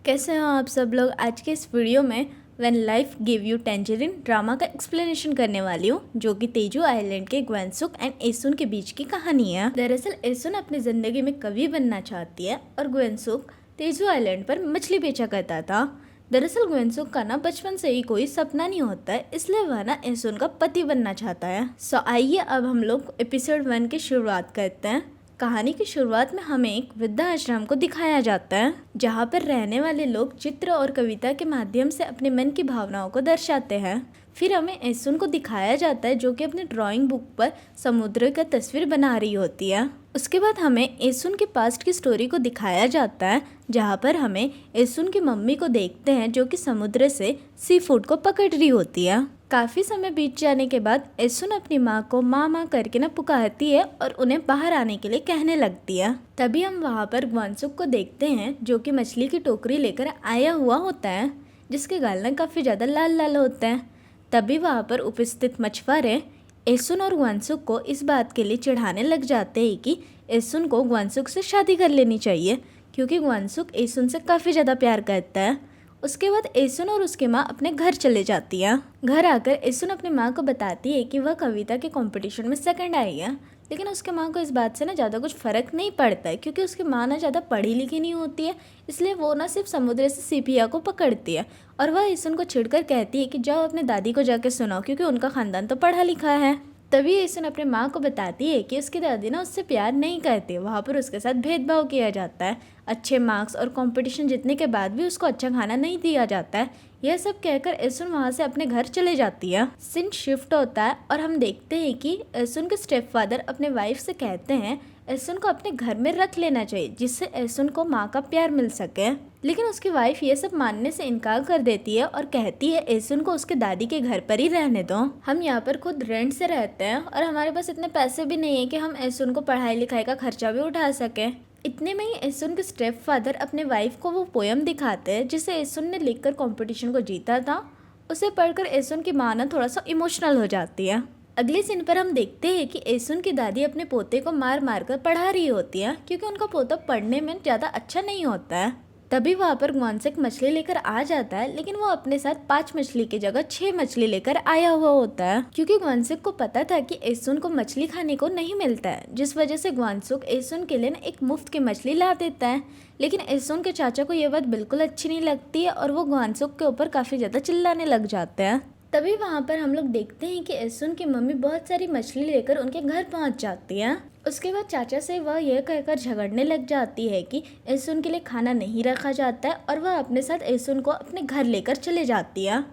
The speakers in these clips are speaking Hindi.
कैसे हो आप सब लोग। आज के इस वीडियो में when life give you tangerine drama का एक्सप्लेनेशन करने वाली हूँ, जो कि तेजू आइलैंड के ग्वेनसुक एंड एसुन के बीच की कहानी है। दरअसल एसुन अपनी जिंदगी में कवि बनना चाहती है और ग्वेनसुक तेजू आइलैंड पर मछली बेचा करता था। दरअसल ग्वेनसुक का ना बचपन से ही कोई सपना नहीं होता है, इसलिए वह ना एसुन का पति बनना चाहता है। सो आइए अब हम लोग एपिसोड 1 की शुरुआत करते हैं। कहानी की शुरुआत में हमें एक वृद्धाश्रम को दिखाया जाता है, जहाँ पर रहने वाले लोग चित्र और कविता के माध्यम से अपने मन की भावनाओं को दर्शाते हैं। फिर हमें एसुन को दिखाया जाता है, जो कि अपने ड्राइंग बुक पर समुद्र का तस्वीर बना रही होती है। उसके बाद हमें एसुन के पास्ट की स्टोरी को दिखाया जाता है, जहाँ पर हमें एसुन की मम्मी को देखते हैं, जो कि समुद्र से सी फूड को पकड़ रही होती है। काफी समय बीत जाने के बाद एसुन अपनी माँ को माँ माँ करके ना पुकारती है और उन्हें बाहर आने के लिए कहने लगती है। तभी हम वहाँ पर ग्वेनसुक को देखते हैं, जो कि मछली की टोकरी लेकर आया हुआ होता है, जिसके गाल ना काफी ज्यादा लाल लाल होते हैं। तभी वहाँ पर उपस्थित मछुआरे एसुन और ग्वेनसुक को इस बात के लिए चिढ़ाने लग जाते हैं कि एसुन को ग्वेनसुक से शादी कर लेनी चाहिए, क्योंकि ग्वेनसुक एसुन से काफी ज्यादा प्यार करता है। उसके बाद एसुन और उसकी माँ अपने घर चले जाती है। घर आकर एसुन अपनी माँ को बताती है कि वह कविता के कंपटीशन में सेकंड आई है, लेकिन उसके माँ को इस बात से ना ज़्यादा कुछ फ़र्क नहीं पड़ता है, क्योंकि उसकी माँ ना ज़्यादा पढ़ी लिखी नहीं होती है। इसलिए वो ना सिर्फ समुद्र से सीपिया को पकड़ती है और वह एसुन को छिड़कर कहती है कि जाओ अपने दादी को जाके सुनाओ, क्योंकि उनका ख़ानदान तो पढ़ा लिखा है। तभी एसुन अपने माँ को बताती है कि उसकी दादी ना उससे प्यार नहीं करती, वहाँ पर उसके साथ भेदभाव किया जाता है। अच्छे मार्क्स और कंपटीशन जीतने के बाद भी उसको अच्छा खाना नहीं दिया जाता है। यह सब कहकर एसुन वहाँ से अपने घर चले जाती है। सीन शिफ्ट होता है और हम देखते हैं कि एसुन के स्टेप फादर अपने वाइफ से कहते हैं एसुन को अपने घर में रख लेना चाहिए, जिससे एसुन को माँ का प्यार मिल सके। लेकिन उसकी वाइफ ये सब मानने से इनकार कर देती है और कहती है एसुन को उसके दादी के घर पर ही रहने दो। हम यहाँ पर खुद रेंट से रहते हैं और हमारे पास इतने पैसे भी नहीं है कि हम एसुन को पढ़ाई लिखाई का खर्चा भी उठा सके। इतने में ही एसुन के स्टेप फादर अपने वाइफ को वो पोयम दिखाते हैं, जिसे एसुन ने लिखकर कंपटीशन को जीता था। उसे पढ़कर एसुन की माँ ना थोड़ा सा इमोशनल हो जाती है। अगले सीन पर हम देखते हैं कि एसुन की दादी अपने पोते को मार मार कर पढ़ा रही होती है, क्योंकि उनका पोता पढ़ने में ज़्यादा अच्छा नहीं होता है। तभी वहाँ पर ग्वेनसुक मछली लेकर आ जाता है, लेकिन वो अपने साथ 5 मछली की जगह 6 मछली लेकर आया हुआ होता है, क्योंकि ग्वेनसुक को पता था कि एसुन को मछली खाने को नहीं मिलता है, जिस वजह से ग्वेनसुक एसुन के लिए एक मुफ्त की मछली ला देता है। लेकिन एसुन के चाचा को ये बात बिल्कुल अच्छी नहीं लगती है और वो ग्वेनसुक के ऊपर काफ़ी ज़्यादा चिल्लाने लग जाते हैं। तभी वहाँ पर हम लोग देखते हैं कि एसुन की मम्मी बहुत सारी मछली लेकर उनके घर पहुँच जाती है। उसके बाद चाचा से वह यह कहकर झगड़ने लग जाती है कि एसुन के लिए खाना नहीं रखा जाता है, और वह अपने साथ एसुन को अपने घर लेकर चले जाती है।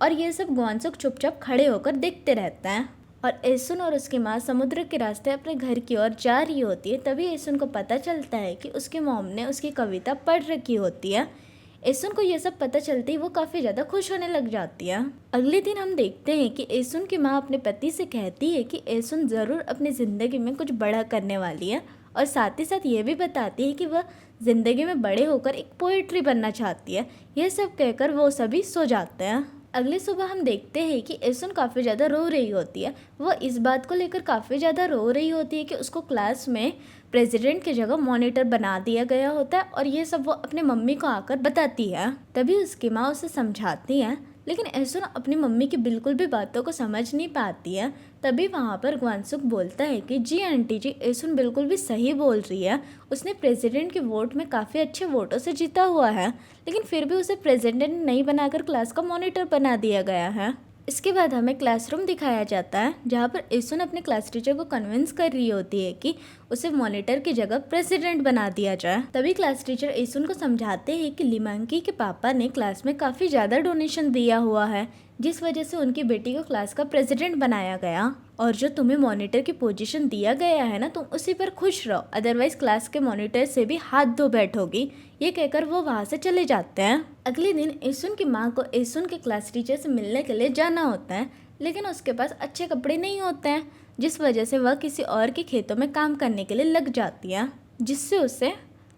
और ये सब ग्वेनसुक चुपचाप खड़े होकर देखते रहते हैं। और एसुन और उसकी माँ समुद्र के रास्ते अपने घर की ओर जा रही होती है। तभी एसुन को पता चलता है कि उसकी मॉम ने उसकी कविता पढ़ रखी होती है। एसुन को यह सब पता चलते ही वो काफ़ी ज़्यादा खुश होने लग जाती है। अगले दिन हम देखते हैं कि एसुन की माँ अपने पति से कहती है कि एसुन ज़रूर अपनी ज़िंदगी में कुछ बड़ा करने वाली है, और साथ ही साथ ये भी बताती है कि वह ज़िंदगी में बड़े होकर एक पोएट्री बनना चाहती है। यह सब कहकर वो सभी सो जाते हैं। अगली सुबह हम देखते हैं कि एसुन काफ़ी ज़्यादा रो रही होती है। वह इस बात को लेकर काफ़ी ज़्यादा रो रही होती है कि उसको क्लास में प्रेसिडेंट की जगह मॉनिटर बना दिया गया होता है, और ये सब वो अपने मम्मी को आकर बताती है। तभी उसकी माँ उसे समझाती है, लेकिन एसुन अपनी मम्मी की बिल्कुल भी बातों को समझ नहीं पाती है। तभी वहाँ पर ग्वेनसुक बोलता है कि जी आंटी जी, एसुन बिल्कुल भी सही बोल रही है। उसने प्रेसिडेंट के वोट में काफ़ी अच्छे वोटों से जीता हुआ है, लेकिन फिर भी उसे प्रेसिडेंट नहीं बनाकर क्लास का मॉनिटर बना दिया गया है। इसके बाद हमें क्लासरूम दिखाया जाता है, जहाँ पर एसुन अपने क्लास टीचर को कन्विंस कर रही होती है कि उसे मॉनिटर की जगह प्रेसिडेंट बना दिया जाए। तभी क्लास टीचर एसुन को समझाते हैं कि लिमांकी के पापा ने क्लास में काफ़ी ज़्यादा डोनेशन दिया हुआ है, जिस वजह से उनकी बेटी को क्लास का प्रेसिडेंट बनाया गया, और जो तुम्हें मॉनिटर की पोजीशन दिया गया है ना, तुम उसी पर खुश रहो, अदरवाइज क्लास के मॉनिटर से भी हाथ धो बैठोगी। ये कहकर वो वहाँ से चले जाते हैं। अगले दिन एसुन की माँ को एसुन के क्लास टीचर से मिलने के लिए जाना होता है, लेकिन उसके पास अच्छे कपड़े नहीं होते हैं, जिस वजह से वह किसी और के खेतों में काम करने के लिए लग जाती है, जिससे उसे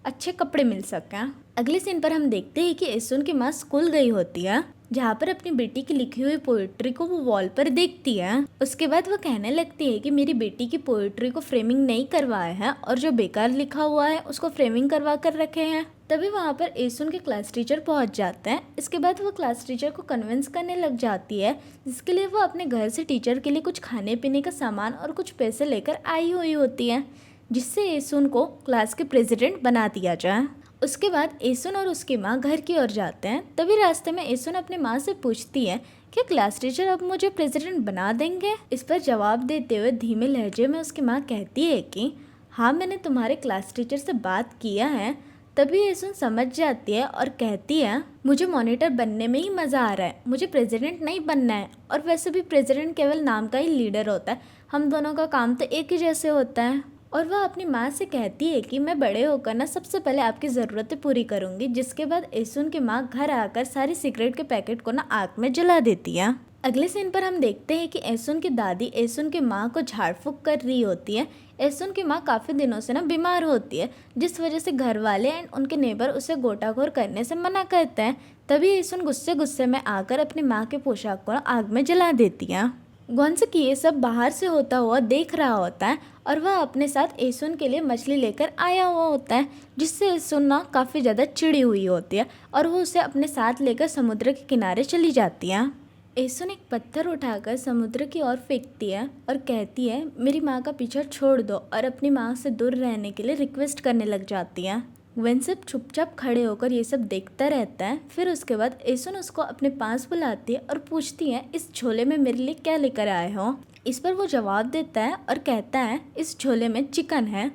अच्छे कपड़े मिल सकें। अगले सीन पर हम देखते हैं कि एसुन की माँ स्कूल गई होती है। जहाँ पर अपनी बेटी की लिखी हुई पोएट्री को वो वॉल पर देखती है। उसके बाद वो कहने लगती है कि मेरी बेटी की पोएट्री को फ्रेमिंग नहीं करवाया है और जो बेकार लिखा हुआ है उसको फ्रेमिंग करवा कर रखे हैं। तभी वहाँ पर एसुन के क्लास टीचर पहुँच जाते हैं। इसके बाद वो क्लास टीचर को कन्विंस करने लग जाती है, जिसके लिए वो अपने घर से टीचर के लिए कुछ खाने पीने का सामान और कुछ पैसे लेकर आई हुई होती है, जिससे एसुन को क्लास के प्रेसिडेंट बना दिया जाए। उसके बाद एसुन और उसकी माँ घर की ओर जाते हैं। तभी रास्ते में एसुन अपनी माँ से पूछती है कि क्लास टीचर अब मुझे प्रेसिडेंट बना देंगे। इस पर जवाब देते हुए धीमे लहजे में उसकी माँ कहती है कि हाँ, मैंने तुम्हारे क्लास टीचर से बात किया है। तभी एसुन समझ जाती है और कहती है मुझे मॉनिटर बनने में ही मज़ा आ रहा है, मुझे प्रेसिडेंट नहीं बनना है। और वैसे भी प्रेसिडेंट केवल नाम का ही लीडर होता है, हम दोनों का काम तो एक ही जैसे होता है। और वह अपनी माँ से कहती है कि मैं बड़े होकर ना सबसे पहले आपकी ज़रूरतें पूरी करूँगी। जिसके बाद एसुन की माँ घर आकर सारी सिगरेट के पैकेट को ना आग में जला देती है। अगले सीन पर हम देखते हैं कि एसुन की दादी एसुन की माँ को झाड़ फूक कर रही होती है। एसुन की माँ काफ़ी दिनों से ना बीमार होती है, जिस वजह से घर वाले एंड उनके नेबर उसे गोताखोर करने से मना करते हैं। तभी एसुन गुस्से में आकर अपनी माँ के पोशाक को आग में जला देती है। ग्वेन्सुक ये सब बाहर से होता हुआ देख रहा होता है और वह अपने साथ एसुन के लिए मछली लेकर आया हुआ होता है, जिससे एसुन ना काफ़ी ज़्यादा चिड़ी हुई होती है और वो उसे अपने साथ लेकर समुद्र के किनारे चली जाती है। एसुन एक पत्थर उठाकर समुद्र की ओर फेंकती है और कहती है मेरी माँ का पीछा छोड़ दो, और अपनी माँ से दूर रहने के लिए रिक्वेस्ट करने लग जाती है। ग्वेन्सुक चुपचाप खड़े होकर ये सब देखता रहता है। फिर उसके बाद एसुन उसको अपने पास बुलाती है और पूछती है इस झोले में मेरे लिए क्या लेकर आए हो। इस पर वो जवाब देता है और कहता है इस झोले में चिकन है।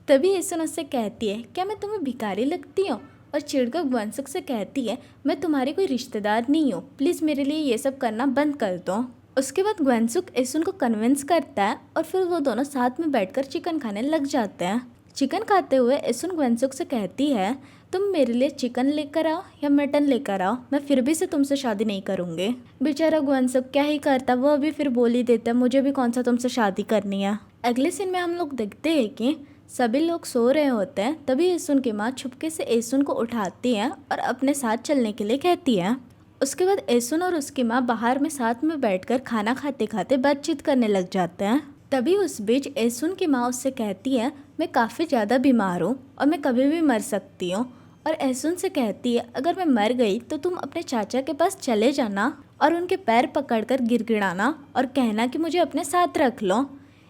तभी एसुन उससे कहती है क्या मैं तुम्हें भिखारी लगती हूँ, और चिढ़कर ग्वेन्सुक से कहती है मैं तुम्हारी कोई रिश्तेदार नहीं हूँ, प्लीज़ मेरे लिए ये सब करना बंद कर दो। उसके बाद ग्वेन्सुक एसुन को कन्विंस करता है और फिर वो दोनों साथ में बैठकर चिकन खाने लग जाते हैं। चिकन खाते हुए एसुन ग्वेन्सुक से कहती है तुम मेरे लिए चिकन लेकर आओ या मटन लेकर आओ, मैं फिर भी से तुमसे शादी नहीं करूँगी। बेचारा ग्वेन्सुक क्या ही करता, वह भी फिर बोल ही देता मुझे भी कौन सा तुमसे शादी करनी है। अगले सीन में हम लोग देखते हैं कि सभी लोग सो रहे होते हैं। तभी एसुन की माँ छुपके से एसुन को उठाती है और अपने साथ चलने के लिए कहती है। उसके बाद एसुन और उसकी माँ बाहर में साथ में बैठकर खाना खाते खाते बातचीत करने लग जाते हैं। तभी उस बीच एसुन की माँ उससे कहती है मैं काफ़ी ज़्यादा बीमार हूँ और मैं कभी भी मर सकती हूँ। और एसुन से कहती है अगर मैं मर गई तो तुम अपने चाचा के पास चले जाना और उनके पैर पकड़कर गिड़गिड़ाना और कहना कि मुझे अपने साथ रख लो।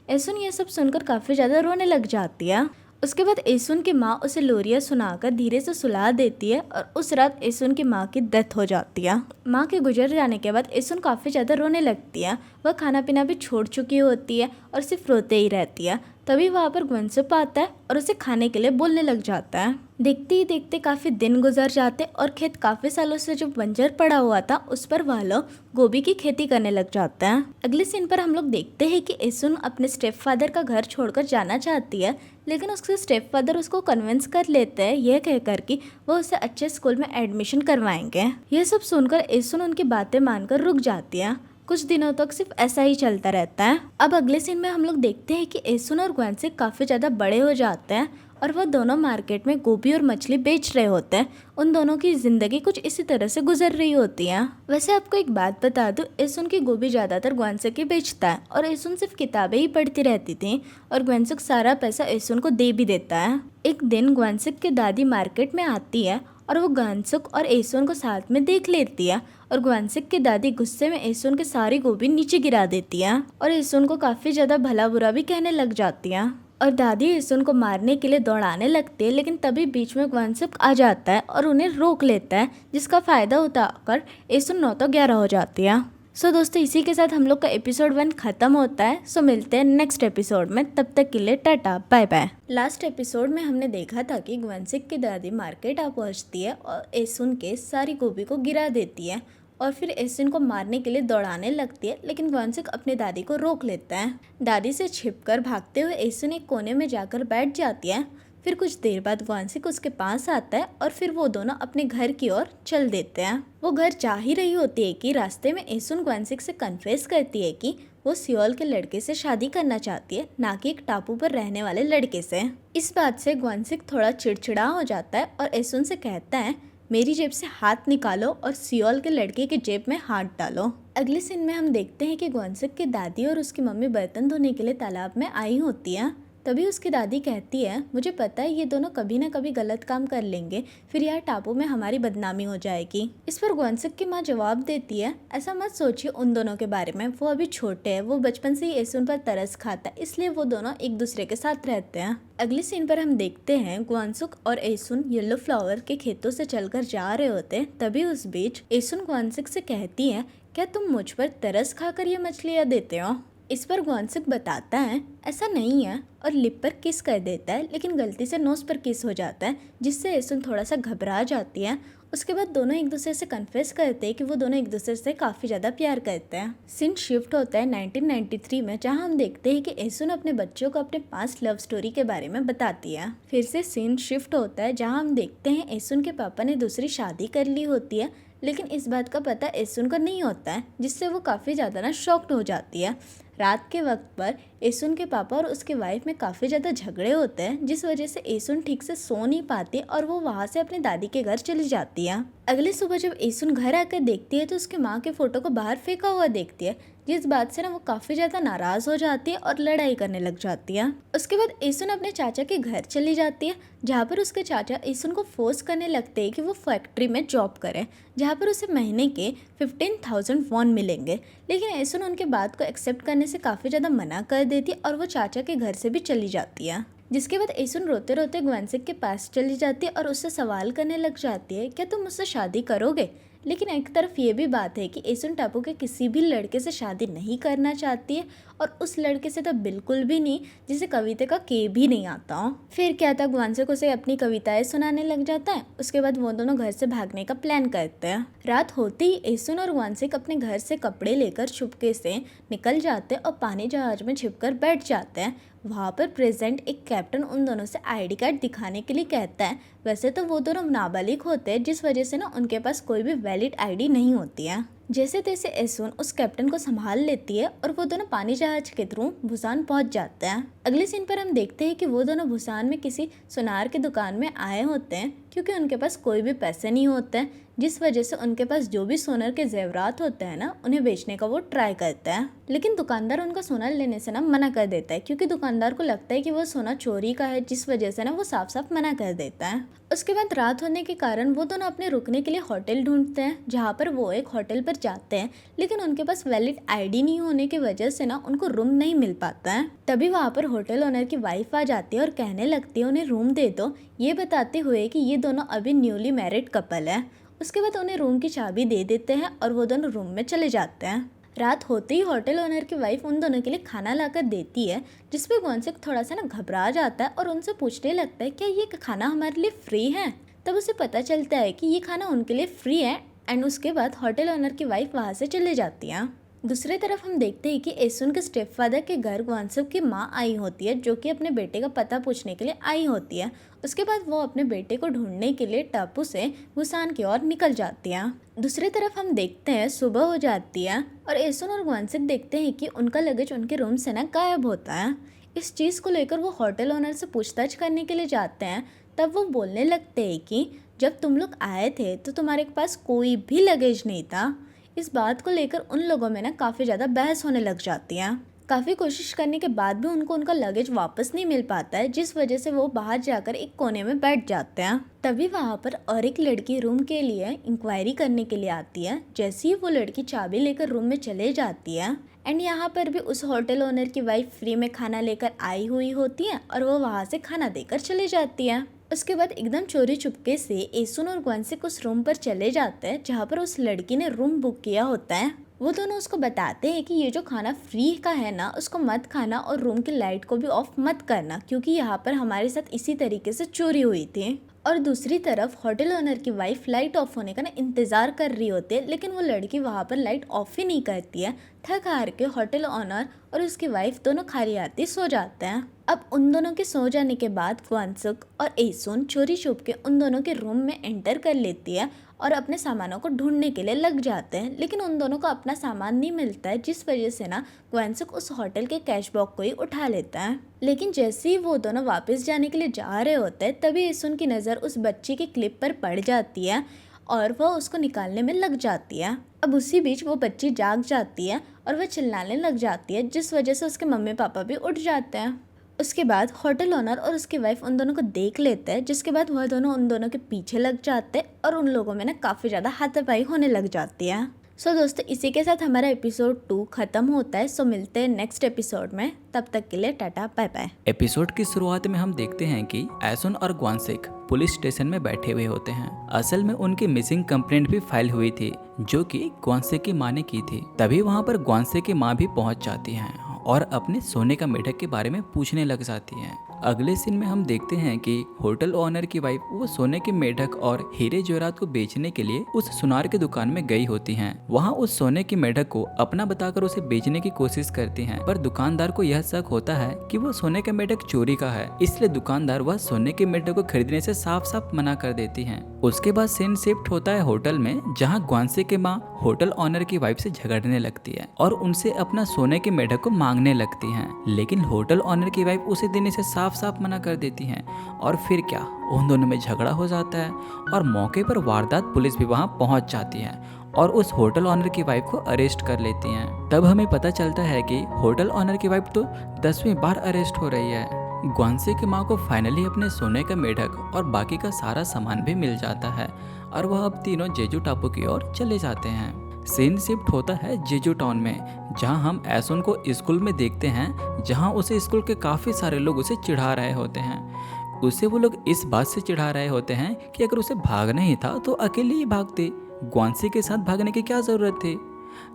एसुन ये सब सुनकर काफ़ी ज़्यादा रोने लग जाती है। उसके बाद एसुन की माँ उसे लोरियां सुनाकर धीरे से सुला देती है और उस रात एसुन की माँ की डेथ हो जाती है। माँ के गुजर जाने के बाद एसुन काफ़ी ज़्यादा रोने लगती है। वह खाना पीना भी छोड़ चुकी होती है और सिर्फ रोते ही रहती है। तभी वहाँ पर ग्वेन्सुक आता है और उसे खाने के लिए बोलने लग जाता है। देखते ही देखते काफ़ी दिन गुजर जाते और खेत काफ़ी सालों से जो बंजर पड़ा हुआ था उस पर वह लोग गोभी की खेती करने लग जाते हैं। अगले सीन पर हम लोग देखते हैं कि एसुन अपने स्टेप फादर का घर छोड़कर जाना चाहती है, लेकिन उसके स्टेप फादर उसको कन्विंस कर लेते हैं यह कहकर कि वो उसे अच्छे स्कूल में एडमिशन करवाएंगे। यह सब सुनकर एसुन उनकी बातें मानकर रुक जाती है। कुछ दिनों तक सिर्फ ऐसा ही चलता रहता है। अब अगले सीन में हम लोग देखते हैं कि एसुन और ग्वेन्सुक काफ़ी ज़्यादा बड़े हो जाते हैं और वह दोनों मार्केट में गोभी और मछली बेच रहे होते हैं। उन दोनों की ज़िंदगी कुछ इसी तरह से गुजर रही होती है। वैसे आपको एक बात बता दूं, एसुन की गोभी ज़्यादातर ग्वेन्सुक ही बेचता है और एसुन सिर्फ किताबें ही पढ़ती रहती थी और ग्वेन्सुक सारा पैसा एसुन को दे भी देता है। एक दिन ग्वेन्सुक की दादी मार्केट में आती है और वो ग्वेन्सुक और एसुन को साथ में देख लेती है और ग्वेन्सुक की दादी गुस्से में एसुन के सारी गोभी नीचे गिरा देती है और एसुन को काफ़ी ज़्यादा भला बुरा भी कहने लग जाती है और दादी एसुन को मारने के लिए दौड़ाने लगती है। लेकिन तभी बीच में ग्वेन्सुक आ जाता है और उन्हें रोक लेता है, जिसका फ़ायदा उठाकर एसुन 9 तो 11 हो जाती है। सो दोस्तों, इसी के साथ हम लोग का एपिसोड 1 खत्म होता है। सो मिलते हैं नेक्स्ट एपिसोड में, तब तक के लिए tata bye bye. Last episode में हमने देखा था कि ग्वेन्सुक की दादी मार्केट आ पहुंचती है और एसुन के सारी गोभी को गिरा देती है और फिर एसुन को मारने के लिए दौड़ाने लगती है, लेकिन ग्वेन्सुक अपनी दादी को रोक लेता है। दादी से छिपकर भागते हुए एसुन एक कोने में जाकर बैठ जाती है। फिर कुछ देर बाद ग्वेन्सुक उसके पास आता है और फिर वो दोनों अपने घर की ओर चल देते हैं। वो घर जा ही रही होती है कि रास्ते में एसुन ग्वेन्सुक से कन्फेस करती है कि वो सियोल के लड़के से शादी करना चाहती है, ना कि एक टापू पर रहने वाले लड़के से। इस बात से ग्वेन्सुक थोड़ा चिड़चिड़ा हो जाता है और एसुन से कहता है मेरी जेब से हाथ निकालो और सियोल के लड़के की जेब में हाथ डालो। अगले सीन में हम देखते हैं कि ग्वानसुक की दादी और उसकी मम्मी बर्तन धोने के लिए तालाब में आई होती है। तभी उसकी दादी कहती है, मुझे पता है ये दोनों कभी ना कभी गलत काम कर लेंगे, फिर यार टापू में हमारी बदनामी हो जाएगी। इस पर ग्वानसुक की माँ जवाब देती है, ऐसा मत सोचिए उन दोनों के बारे में, वो अभी छोटे हैं, वो बचपन से ही एसुन पर तरस खाता है, इसलिए वो दोनों एक दूसरे के साथ रहते हैं। अगले सीन पर हम देखते हैं ग्वानसुक और एसुन येलो फ्लावर के खेतों से चलकर जा रहे होते हैं। तभी उस बीच एसुन ग्वानसुक से कहती है, क्या तुम मुझ पर तरस खाकर ये मछलियाँ देते हो? इस पर ग्वानसुक बताता है, ऐसा नहीं है, और लिप पर किस कर देता है, लेकिन गलती से नोज पर किस हो जाता है, जिससे एसुन थोड़ा सा घबरा जाती है। उसके बाद दोनों एक दूसरे से कन्फेस करते हैं कि वो दोनों एक दूसरे से काफ़ी ज़्यादा प्यार करते हैं। सीन शिफ्ट होता है 1993 में, जहाँ हम देखते हैं कि एसुन अपने बच्चों को अपने पास्ट लव स्टोरी के बारे में बताती है। फिर से सीन शिफ्ट होता है जहाँ हम देखते हैं एसुन के पापा ने दूसरी शादी कर ली होती है, लेकिन इस बात का पता एसुन को नहीं होता है, जिससे वो काफ़ी ज़्यादा ना शॉक्ड हो जाती है। रात के वक्त पर एसुन के पापा और उसके वाइफ में काफ़ी ज़्यादा झगड़े होते हैं, जिस वजह से एसुन ठीक से सो नहीं पाती और वो वहाँ से अपने दादी के घर चली जाती है। अगली सुबह जब एसुन घर आकर देखती है तो उसकी माँ के फोटो को बाहर फेंका हुआ देखती है, जिस बात से ना वो काफ़ी ज़्यादा नाराज़ हो जाती है और लड़ाई करने लग जाती है। उसके बाद एसुन अपने चाचा के घर चली जाती है, जहाँ पर उसके चाचा एसुन को फोर्स करने लगते हैं कि वो फैक्ट्री में जॉब करे, जहाँ पर उसे महीने के 15,000 वॉन मिलेंगे। लेकिन एसुन उनके बात को एक्सेप्ट करने से काफ़ी ज़्यादा मना कर देती है और वो चाचा के घर से भी चली जाती है। जिसके बाद एसुन रोते रोते ग्वानसुक के पास चली जाती है और उससे सवाल करने लग जाती है, क्या तुम मुझसे शादी करोगे? लेकिन एक तरफ ये भी बात है कि एसुन टापू के किसी भी लड़के से शादी नहीं करना चाहती है, और उस लड़के से तो बिल्कुल भी नहीं जिसे कविता का के भी नहीं आता हो। फिर क्या था, ग्वानसुक उसे अपनी कविताएं सुनाने लग जाता है। उसके बाद वो दोनों घर से भागने का प्लान करते हैं। रात होते ही एसुन और ग्वानसुक अपने घर से कपड़े लेकर चुपके से निकल जाते हैं और पानी जहाज में छिपकर बैठ जाते हैं। वहाँ पर प्रेजेंट एक कैप्टन उन दोनों से आईडी कार्ड दिखाने के लिए कहता है। वैसे तो वो दोनों नाबालिग होते हैं, जिस वजह से ना उनके पास कोई भी वैलिड आईडी नहीं होती है। जैसे तैसे एसुन उस कैप्टन को संभाल लेती है और वो दोनों पानी जहाज के थ्रू बुसान पहुंच जाते हैं। अगले सीन पर हम देखते हैं कि वो दोनों बुसान में किसी सुनार की दुकान में आए होते हैं, क्योंकि उनके पास कोई भी पैसे नहीं होते हैं, जिस वजह से उनके पास जो भी सोनार के जेवरात होते हैं ना, उन्हें बेचने का वो ट्राई करते हैं। लेकिन दुकानदार उनका सोना लेने से ना मना कर देता है, क्योंकि दुकानदार को लगता है कि वो सोना चोरी का है, जिस वजह से ना वो साफ साफ मना कर देता है। उसके बाद रात होने के कारण वो दोनों अपने रुकने के लिए होटल ढूंढते हैं, जहाँ पर वो एक होटल पर जाते हैं, लेकिन उनके पास वैलिड आईडी नहीं होने की वजह से ना उनको रूम नहीं मिल पाता है। तभी वहाँ पर होटल ओनर की वाइफ आ जाती है और कहने लगती है उन्हें रूम दे दो, ये बताते हुए कि ये दोनों अभी न्यूली मैरिड कपल है। उसके बाद उन्हें रूम की चाबी दे देते हैं और वो दोनों रूम में चले जाते हैं। रात होते ही होटल ओनर की वाइफ उन दोनों के लिए खाना लाकर देती है, जिसपे ग्वानसुक थोड़ा सा ना घबरा जाता है और उनसे पूछने लगता है, क्या ये खाना हमारे लिए फ्री है? तब उसे पता चलता है कि ये खाना उनके लिए फ्री है, एंड उसके बाद होटल ओनर की वाइफ वहाँ से चले जाती है। दूसरी तरफ हम देखते हैं कि एसुन के स्टेप फादर के घर ग्वानसुक की माँ आई होती है, जो कि अपने बेटे का पता पूछने के लिए आई होती है। उसके बाद वो अपने बेटे को ढूंढने के लिए टापू से बुसान की ओर निकल जाती है। दूसरी तरफ हम देखते हैं सुबह हो जाती है और एसुन और ग्वानसुक देखते हैं कि उनका लगेज उनके रूम से ना गायब होता है। इस चीज़ को लेकर वो होटल ओनर से पूछताछ करने के लिए जाते हैं। तब वो बोलने लगते हैं कि जब तुम लोग आए थे तो तुम्हारे पास कोई भी लगेज नहीं था। इस बात को लेकर उन लोगों में ना काफ़ी ज़्यादा बहस होने लग जाती है। काफ़ी कोशिश करने के बाद भी उनको उनका लगेज वापस नहीं मिल पाता है, जिस वजह से वो बाहर जाकर एक कोने में बैठ जाते हैं। तभी वहाँ पर और एक लड़की रूम के लिए इंक्वायरी करने के लिए आती है। जैसे ही वो लड़की चाबी लेकर रूम में चले जाती है, एंड यहाँ पर भी उस होटल ओनर की वाइफ फ्री में खाना लेकर आई हुई होती है और वो वहाँ से खाना देकर चली जाती है। उसके बाद एकदम चोरी चुपके से एसुन और ग्वानसुक उस रूम पर चले जाते हैं जहाँ पर उस लड़की ने रूम बुक किया होता है। वो दोनों उसको बताते हैं कि ये जो खाना फ्री का है ना, उसको मत खाना और रूम की लाइट को भी ऑफ मत करना, क्योंकि यहाँ पर हमारे साथ इसी तरीके से चोरी हुई थी। और दूसरी तरफ होटल ओनर की वाइफ लाइट ऑफ होने का ना इंतज़ार कर रही होती है, लेकिन वो लड़की वहाँ पर लाइट ऑफ ही नहीं करती है। थक हार के होटल ओनर और उसकी वाइफ दोनों खाली हाथी सो जाते हैं। अब उन दोनों के सो जाने के बाद ग्वानसुक और एसुन चोरी छुप के उन दोनों के रूम में एंटर कर लेती है और अपने सामानों को ढूंढने के लिए लग जाते हैं, लेकिन उन दोनों को अपना सामान नहीं मिलता है, जिस वजह से ना ग्वेनसुक उस होटल के कैश बॉक्स को ही उठा लेता है। लेकिन जैसे ही वो दोनों वापस जाने के लिए जा रहे होते हैं, तभी एसुन की नज़र उस बच्ची की क्लिप पर पड़ जाती है और वह उसको निकालने में लग जाती है। अब उसी बीच वो बच्ची जाग जाती है और वह चिल्लाने लग जाती है, जिस वजह से उसके मम्मी पापा भी उठ जाते हैं। उसके बाद होटल ओनर और उसकी वाइफ उन दोनों को देख लेते हैं, जिसके बाद वह दोनों उन दोनों के पीछे लग जाते हैं और उन लोगों में ना काफ़ी ज़्यादा हाथापाई होने लग जाती है। सो दोस्तों, इसी के साथ हमारा एपिसोड 2 खत्म होता है। सो मिलते हैं नेक्स्ट एपिसोड में, तब तक के लिए टाटा बाय बाय। एपिसोड की शुरुआत में हम देखते हैं कि एसुन और ग्वानसिक पुलिस स्टेशन में बैठे हुए होते हैं। असल में उनकी मिसिंग कंप्लेंट भी फाइल हुई थी, जो कि ग्वानसिक की माँ ने की थी। तभी वहाँ पर ग्वानसिक की माँ भी पहुँच जाती हैं और अपने सोने का मेढक के बारे में पूछने लग जाती हैं। अगले सीन में हम देखते हैं कि होटल ओनर की वाइफ वो सोने के मेढक और हीरे जवाहरात को बेचने के लिए उस सुनार की दुकान में गई होती हैं। वहाँ उस सोने के मेढक को अपना बताकर उसे बेचने की कोशिश करती हैं, पर दुकानदार को यह शक होता है कि वो सोने का मेढक चोरी का है, इसलिए दुकानदार वह सोने के मेढक को खरीदने से साफ साफ मना कर देती हैं। उसके बाद सीन शिफ्ट होता है होटल में, जहाँ ग्वानसिक की माँ होटल ओनर की वाइफ से झगड़ने लगती है और उनसे अपना सोने के मेढक को मांगने लगती हैं, लेकिन होटल ओनर की वाइफ उसे देने से साफ साफ मना कर देती हैं। और फिर क्या, उन दोनों में झगड़ा हो जाता है और मौके पर वारदात पुलिस भी वहां पहुंच जाती है और उस होटल ओनर की वाइफ को अरेस्ट कर लेती हैं। तब हमें पता चलता है कि होटल ओनर की वाइफ तो 10वीं बार अरेस्ट हो रही है। ग्वानसिक की माँ को फाइनली अपने सोने का मेढक और बाकी का सारा सामान भी मिल जाता है और वह अब तीनों जेजू टापू की ओर चले जाते हैं। सीन शिफ्ट होता है जेजू टाउन में, जहां हम एसुन को स्कूल में देखते हैं, जहां उसे स्कूल के काफ़ी सारे लोग उसे चिढ़ा रहे होते हैं। उसे वो लोग इस बात से चिढ़ा रहे होते हैं कि अगर उसे भागना ही था तो अकेले ही भागते, ग्वानसिक के साथ भागने की क्या ज़रूरत थी।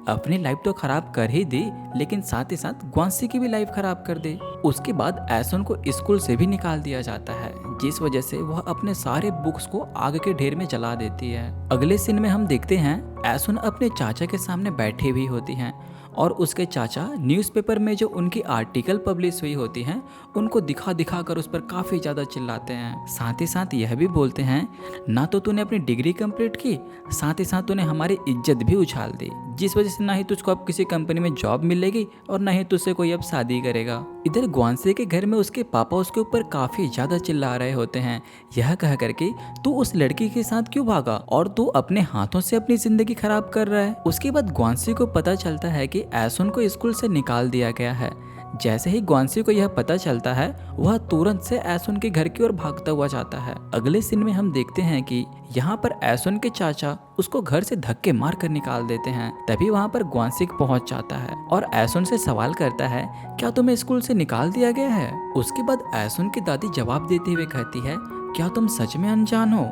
अपनी लाइफ तो खराब कर ही दी, लेकिन साथ ही साथ ग्वानसिक की भी लाइफ खराब कर दे। उसके बाद एसुन को स्कूल से भी निकाल दिया जाता है, जिस वजह से वह अपने सारे बुक्स को आग के ढेर में जला देती है। अगले सीन में हम देखते हैं एसुन अपने चाचा के सामने बैठी हुई होती हैं और उसके चाचा न्यूज़पेपर में जो उनकी आर्टिकल पब्लिश हुई होती हैं उनको दिखा दिखा कर उस पर काफ़ी ज़्यादा चिल्लाते हैं। साथ ही साथ यह भी बोलते हैं, ना तो तूने अपनी डिग्री कंप्लीट की, साथ ही साथ तूने हमारी इज्जत भी उछाल दी, जिस वजह से ना ही तुझको अब किसी कंपनी में जॉब मिलेगी और ना ही तुझसे कोई अब शादी करेगा। इधर ग्वानसिक के घर में उसके पापा उसके ऊपर काफ़ी ज़्यादा चिल्ला रहे होते हैं, यह कह करके तू उस लड़की के साथ क्यों भागा और तू अपने हाथों से अपनी ज़िंदगी खराब कर रहा है। उसके बाद ग्वानसिक को पता चलता है कि एसुन को स्कूल से निकाल दिया गया है। जैसे ही ग्वानसिक को यह पता चलता है, वह तुरंत से एसुन के घर की ओर भागता हुआ जाता है। अगले सीन में हम देखते हैं कि यहाँ पर एसुन के चाचा उसको घर से धक्के मार कर निकाल देते हैं। तभी वहाँ पर ग्वानसिक पहुँच जाता है और एसुन से सवाल करता है, क्या तुम्हें स्कूल से निकाल दिया गया है। उसके बाद एसुन की दादी जवाब देते हुए कहती है, क्या तुम सच में अनजान हो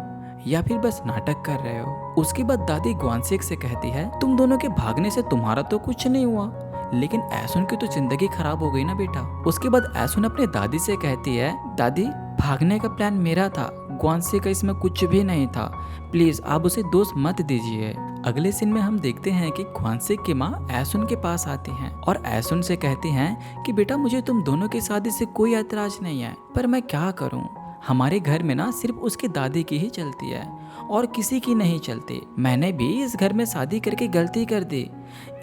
या फिर बस नाटक कर रहे हो। उसके बाद दादी ग्वानसिक से कहती है, तुम दोनों के भागने से तुम्हारा तो कुछ नहीं हुआ, लेकिन एसुन की तो जिंदगी खराब हो गई ना बेटा। उसके बाद एसुन अपने दादी से कहती है, दादी भागने का प्लान मेरा था, ग्वानसिक का इसमें कुछ भी नहीं था, प्लीज आप उसे दोष मत दीजिए। अगले सीन में हम देखते हैं कि ग्वानसिक की माँ एसुन के पास आती हैं और एसुन से कहती हैं कि बेटा मुझे तुम दोनों की शादी से कोई ऐतराज नहीं है, पर मैं क्या करूँ, हमारे घर में ना सिर्फ उसकी दादी की ही चलती है और किसी की नहीं चलती। मैंने भी इस घर में शादी करके गलती कर दी।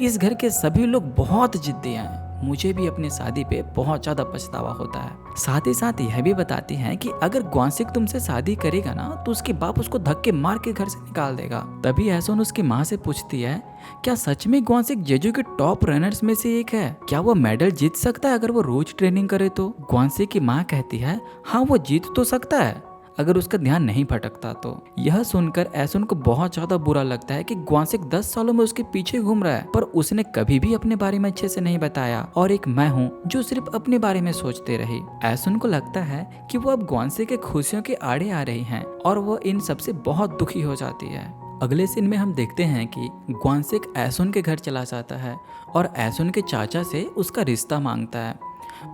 इस घर के सभी लोग बहुत जिद्दी हैं, मुझे भी अपनी शादी पे बहुत ज़्यादा पछतावा होता है। साथ ही साथ यह भी बताती हैं कि अगर ग्वानसिक तुमसे शादी करेगा ना तो उसके बाप उसको धक्के मार के घर से निकाल देगा। तभी एसुन उसकी माँ से पूछती है, क्या सच में ग्वानसिक जेजू के टॉप रनर्स में से एक है, क्या वो मेडल जीत सकता है अगर वो रोज ट्रेनिंग करे तो। ग्वानसिक की माँ कहती है, हाँ वो जीत तो सकता है अगर उसका ध्यान नहीं भटकता तो। यह सुनकर एसुन को बहुत ज्यादा बुरा लगता है कि ग्वानसिक 10 सालों में उसके पीछे घूम रहा है, पर उसने कभी भी अपने बारे में अच्छे से नहीं बताया और एक मैं हूँ जो सिर्फ अपने बारे में सोचते रही। एसुन को लगता है कि वो अब ग्वानसिक के खुशियों के आड़े आ रही हैं और वो इन सबसे बहुत दुखी हो जाती है। अगले सीन में हम देखते हैं कि ग्वानसिक एसुन के घर चला जाता है और एसुन के चाचा से उसका रिश्ता मांगता है।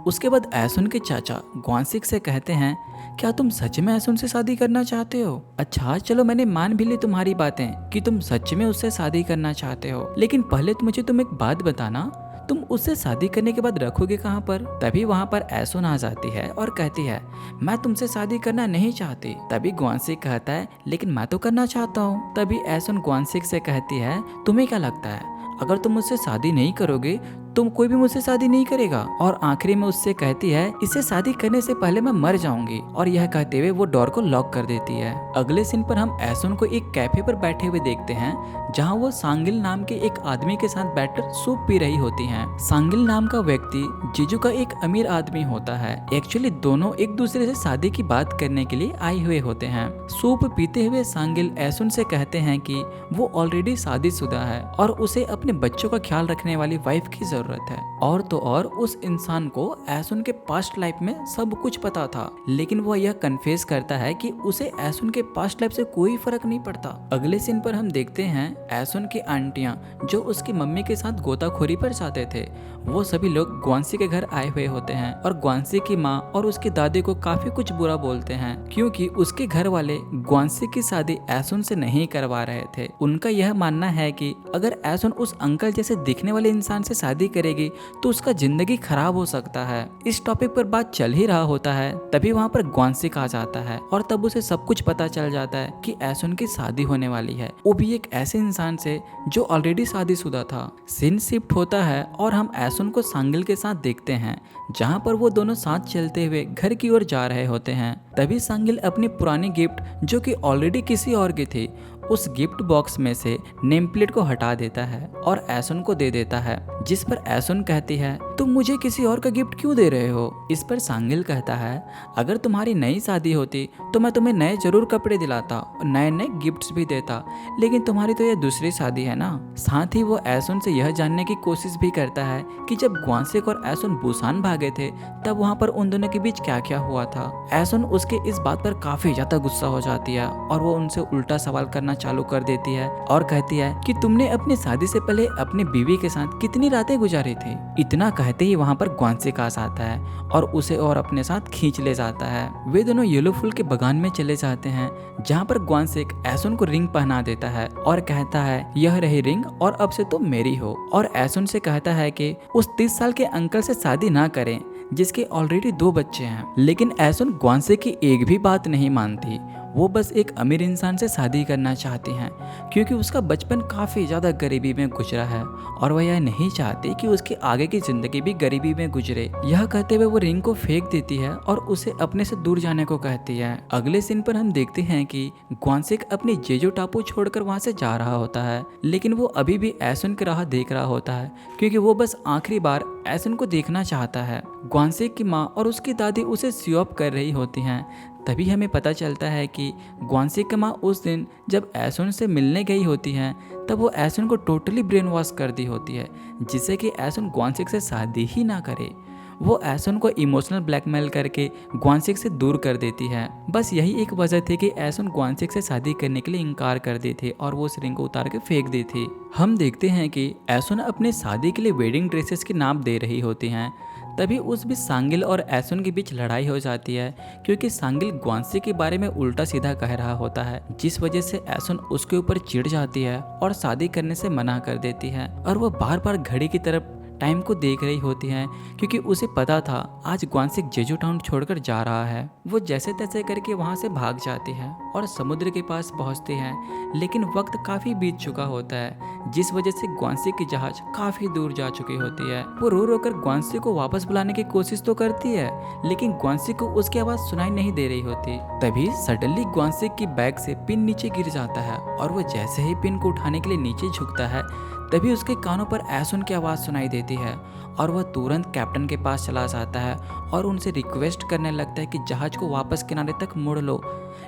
उसके बाद एसुन के चाचा ग्वानसिक से कहते हैं, क्या तुम सच में एसुन से शादी करना चाहते हो। अच्छा चलो मैंने मान भी ली तुम्हारी बातें कि तुम सच में उससे शादी करना चाहते हो, लेकिन पहले तो मुझे तुम एक बात बताना, तुम उससे शादी करने के बाद रखोगे कहाँ पर? तभी वहाँ पर एसुन आ जाती है और कहती है मैं तुमसे शादी करना नहीं चाहती। तभी ग्वानसिक कहता है लेकिन मैं तो करना चाहता हूँ। तभी एसुन ग्वानसिक से कहती है तुम्हें क्या लगता है अगर तुम मुझसे शादी नहीं करोगे तुम कोई भी मुझसे शादी नहीं करेगा। और आखिरी में उससे कहती है इससे शादी करने से पहले मैं मर जाऊंगी। और यह कहते हुए वो डोर को लॉक कर देती है। अगले सीन पर हम एसुन को एक कैफे पर बैठे हुए देखते हैं जहां वो सांगिल नाम के एक आदमी के साथ बैठकर सूप पी रही होती हैं। सांगिल नाम का व्यक्ति जीजू का एक अमीर आदमी होता है। एक्चुअली दोनों एक दूसरे से शादी की बात करने के लिए आए हुए होते हैं। सूप पीते हुए सांगिल एसुन से कहते हैं कि वो ऑलरेडी शादीशुदा है और उसे अपने बच्चों का ख्याल रखने वाली वाइफ की जरूरत है। और तो और उस इंसान को एसुन के पास्ट लाइफ में सब कुछ पता था, लेकिन वह यह कन्फेस करता है कि उसे एसुन के पास्ट लाइफ से कोई फर्क नहीं पड़ता। अगले सीन पर हम देखते हैं एसुन की आंटियां जो उसकी मम्मी के साथ गोताखोरी पर जाते थे, वो सभी लोग ग्वानसी के घर आए हुए होते हैं और ग्वानसी की माँ और उसकी दादी को काफी कुछ बुरा बोलते हैं क्योंकि उसके घर वाले ग्वानसी की शादी एसुन से नहीं करवा रहे थे। उनका यह मानना है कि अगर एसुन उस अंकल जैसे दिखने वाले इंसान से शादी करेगी तो उसका जिंदगी खराब हो सकता है। इस टॉपिक पर बात चल ही रहा होता है तभी वहाँ पर ग्वानसिक आ जाता है और तब उसे सब कुछ पता चल जाता है कि एसुन की शादी होने वाली है, वो भी एक ऐसे इंसान से जो ऑलरेडी शादीशुदा था। सीन शिफ्ट होता है और हम एसुन को सांगिल के साथ देखते हैं जहाँ पर वो दोनों साथ चलते हुए घर की ओर जा रहे होते हैं। तभी सांगिल अपनी पुरानी गिफ्ट जो कि ऑलरेडी किसी और की थी उस गिफ्ट बॉक्स में से नेम प्लेट को हटा देता है और एसुन को दे देता है, जिस पर एसुन कहती है तुम मुझे किसी और का गिफ्ट क्यों दे रहे हो। इस पर सांगिल कहता है अगर तुम्हारी नई शादी होती तो मैं तुम्हें नए जरूर कपड़े दिलाता और नए नए गिफ्ट्स भी देता, लेकिन तुम्हारी तो यह दूसरी शादी है ना। साथ ही वो एसुन से यह जानने की कोशिश भी करता है कि जब ग्वानसिक और एसुन बुसान भागे थे तब वहाँ पर उन दोनों के बीच क्या क्या हुआ था। एसुन उसके इस बात पर काफी ज्यादा गुस्सा हो जाती है और वो उनसे उल्टा सवाल करना चालू कर देती है और कहती है कि तुमने अपनी शादी से पहले अपने बीवी के साथ कितनी रातें गुजारी थी। इतना कहते ही वहाँ पर ग्वानसिक आ जाता है और उसे और अपने साथ खींच ले जाता है। वे दोनों येलो फूल के बगान में चले जाते हैं जहाँ पर ग्वानसिक एसुन को रिंग पहना देता है और कहता है यह रही रिंग और अब से तुम मेरी हो। और एसुन से कहता है कि उस 30 साल के अंकल से शादी ना करें जिसके ऑलरेडी 2 बच्चे हैं। लेकिन एसुन ग्वानसिक की एक भी बात नहीं मानती, वो बस एक अमीर इंसान से शादी करना चाहती हैं क्योंकि उसका बचपन काफ़ी ज़्यादा गरीबी में गुजरा है और वह यह नहीं चाहती कि उसकी आगे की ज़िंदगी भी गरीबी में गुजरे। यह कहते हुए वो रिंग को फेंक देती है और उसे अपने से दूर जाने को कहती है। अगले सीन पर हम देखते हैं कि ग्वानसिक अपनी जेजो टापू छोड़कर वहाँ से जा रहा होता है, लेकिन वो अभी भी एसुन की राह देख रहा होता है क्योंकि वो बस आखिरी बार एसुन को देखना चाहता है। ग्वानसिक की माँ और उसकी दादी उसे सी ऑफ कर रही होती हैं। तभी हमें पता चलता है कि ग्वानसिक की माँ उस दिन जब एसुन से मिलने गई होती हैं तब वो एसुन को टोटली ब्रेन वॉश कर दी होती है जिससे कि एसुन ग्वानसिक से शादी ही ना करे। वो एसुन को इमोशनल ब्लैकमेल करके ग्वानसिक से दूर कर देती है। बस यही एक वजह थी कि एसुन ग्वानसिक से शादी करने के लिए इनकार कर दी थी और वो उस रिंग को उतार के फेंक दी थी। हम देखते हैं कि एसुन अपने शादी के लिए वेडिंग ड्रेसेस की नाप दे रही होती हैं। तभी उस बीच सांगिल और एसुन के बीच लड़ाई हो जाती है क्योंकि सांगिल ग्वानसिक के बारे में उल्टा सीधा कह रहा होता है, जिस वजह से एसुन उसके ऊपर चिढ़ जाती है और शादी करने से मना कर देती है। और वो बार बार घड़ी की तरफ टाइम को देख रही होती हैं क्योंकि उसे पता था आज ग्वानसिक जेजू टाउन छोड़कर जा रहा है। वो जैसे तैसे करके वहाँ से भाग जाती है और समुद्र के पास पहुँचते हैं, लेकिन वक्त काफ़ी बीत चुका होता है जिस वजह से ग्वानसिक की जहाज काफ़ी दूर जा चुकी होती है। वो रो रो कर ग्वानसिक को वापस बुलाने की कोशिश तो करती है, लेकिन ग्वानसिक को उसकी आवाज़ सुनाई नहीं दे रही होती। तभी सडनली ग्वानसिक की बैग से पिन नीचे गिर जाता है और वो जैसे ही पिन को उठाने के लिए नीचे झुकता है तभी उसके कानों पर एसुन की आवाज़ सुनाई देती है और वह तुरंत कैप्टन के पास चला जाता है और उनसे रिक्वेस्ट करने लगता है कि जहाज को वापस किनारे तक मोड़ लो,